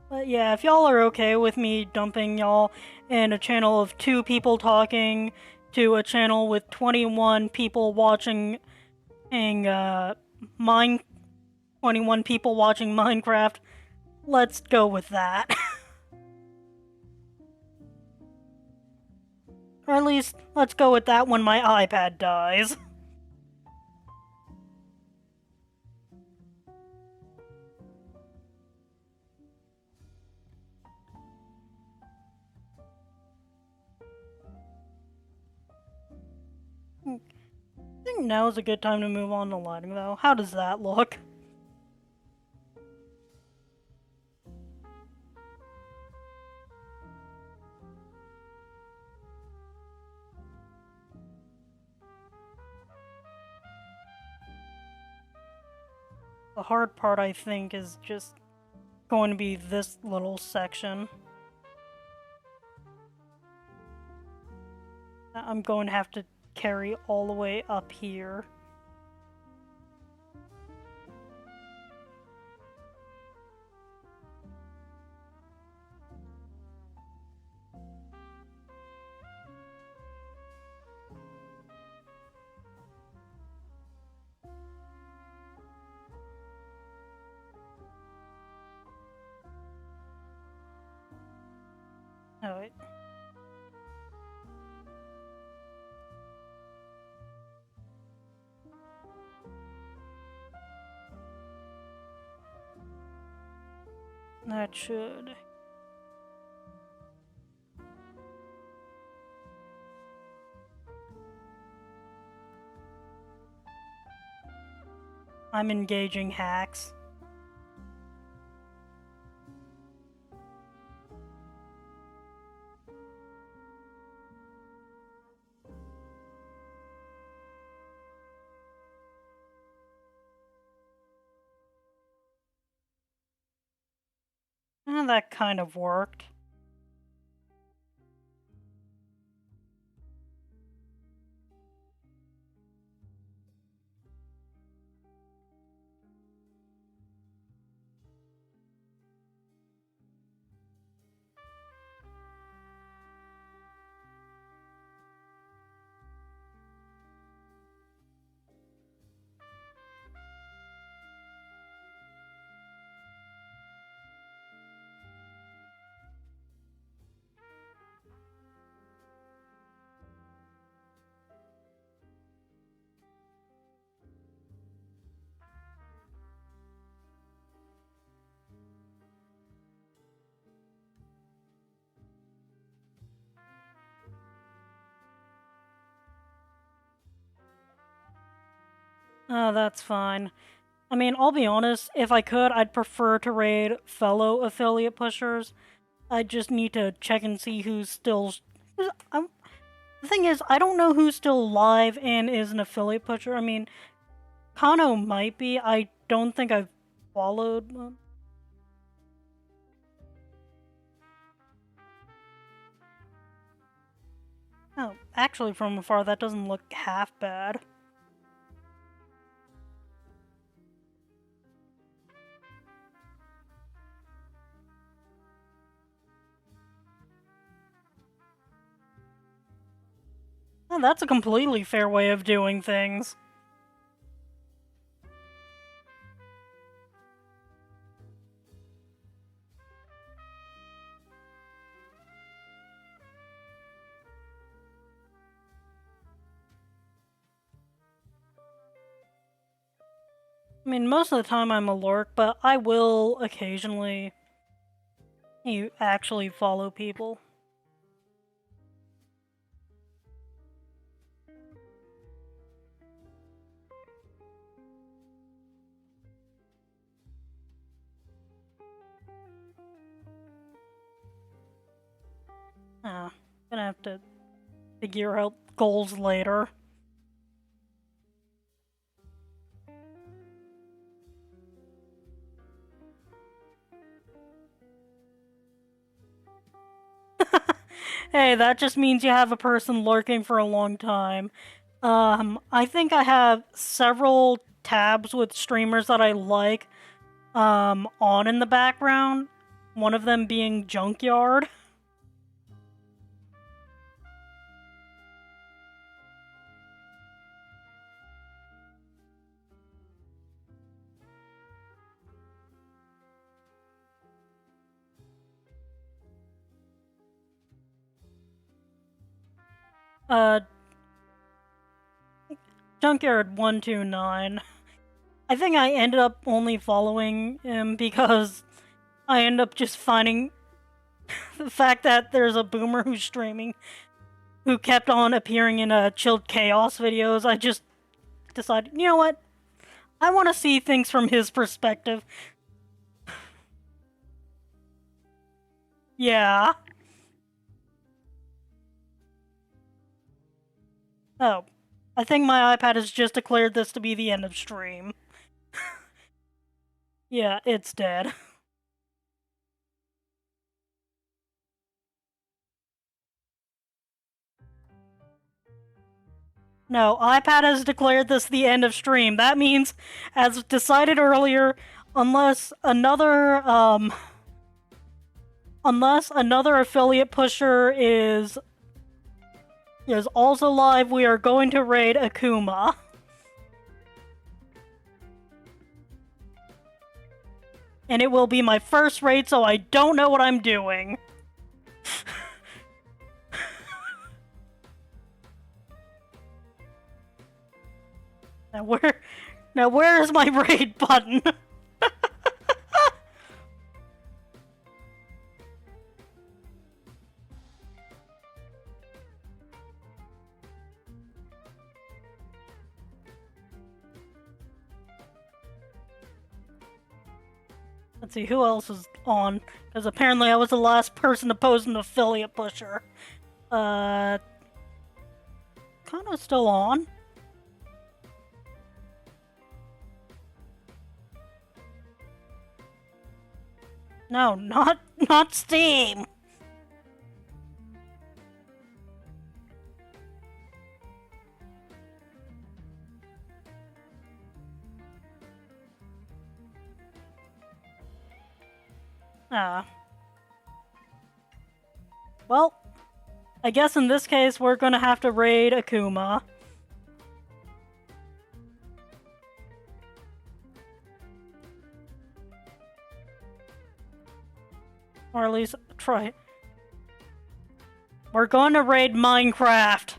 But yeah, if y'all are okay with me dumping y'all in a channel of 2 people talking to a channel with 21 people watching mine 21 people watching Minecraft, let's go with that. Or at least, let's go with that when my iPad dies. I think now is a good time to move on to lighting, though. How does that look? The hard part, I think, is just going to be this little section. I'm going to have to carry all the way up here. Oh, wait. That should... I'm engaging hacks. And that kind of worked. Oh, that's fine. I mean, I'll be honest, if I could, I'd prefer to raid fellow affiliate pushers. I just need to check and see who's still... the thing is, I don't know who's still live and is an affiliate pusher. I mean, Kano might be. I don't think I've followed them. Oh, actually, from afar, that doesn't look half bad. Oh, that's a completely fair way of doing things. I mean, most of the time I'm a lurk, but I will occasionally actually follow people. Gonna have to figure out goals later. Hey, that just means you have a person lurking for a long time. I think I have several tabs with streamers that I like, on in the background. One of them being Junkyard. Junkyard 129. I think I ended up only following him because I end up just finding the fact that there's a boomer who's streaming who kept on appearing in Chilled Chaos videos. I just decided, you know what? I want to see things from his perspective. Yeah. Oh. I think my iPad has just declared this to be the end of stream. Yeah, it's dead. No, iPad has declared this the end of stream. That means, as decided earlier, unless another affiliate pusher is also live, we are going to raid Akuma. And it will be my first raid, so I don't know what I'm doing. Now where is my raid button? Let's see, who else is on? Because apparently I was the last person to post an affiliate pusher. Kinda still on. No, not Steam! Well, I guess in this case we're gonna have to raid Akuma. Or at least try it. We're going to raid Minecraft.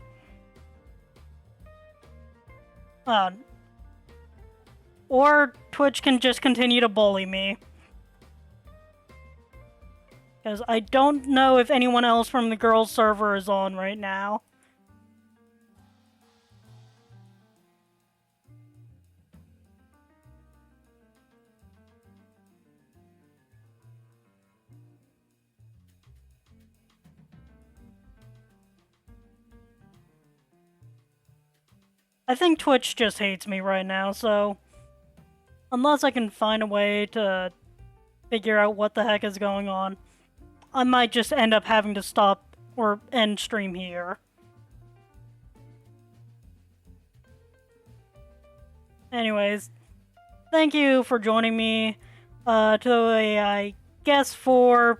Or Twitch can just continue to bully me. Because I don't know if anyone else from the girls' server is on right now. I think Twitch just hates me right now, so unless I can find a way to figure out what the heck is going on, I might just end up having to stop or end stream here. Anyways, thank you for joining me I guess the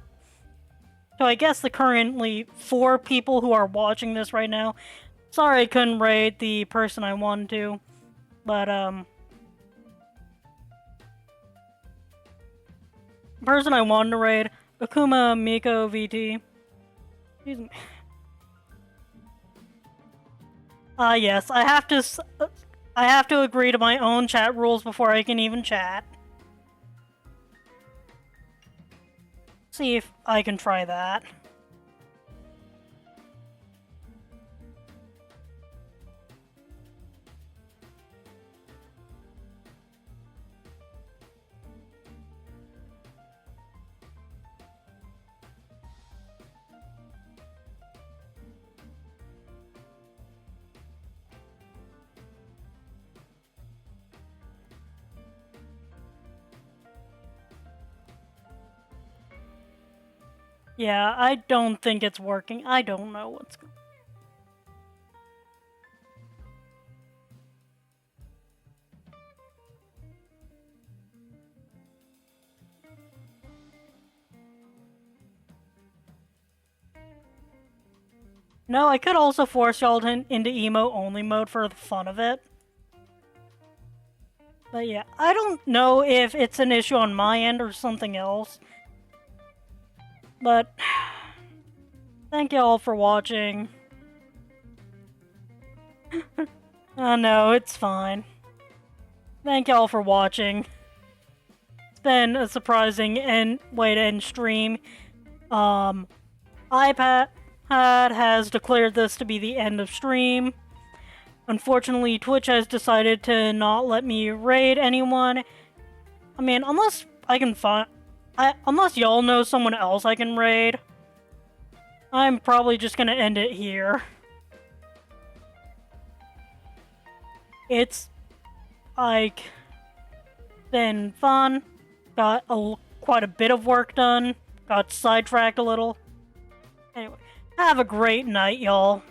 currently 4 people who are watching this right now. Sorry I couldn't raid the person I wanted to, but person I wanted to raid, Akuma Miko VT. Excuse me. Yes, I have to agree to my own chat rules before I can even chat. See if I can try that. Yeah, I don't think it's working. I don't know what's going on. No, I could also force y'all into emo-only mode for the fun of it. But yeah, I don't know if it's an issue on my end or something else. But thank y'all for watching. Oh no, it's fine. Thank y'all for watching. It's been a surprising way to end stream. iPad has declared this to be the end of stream. Unfortunately, Twitch has decided to not let me raid anyone. I mean, unless I can find... unless y'all know someone else I can raid, I'm probably just gonna end it here. It's, like, been fun. Got quite a bit of work done. Got sidetracked a little. Anyway, have a great night, y'all.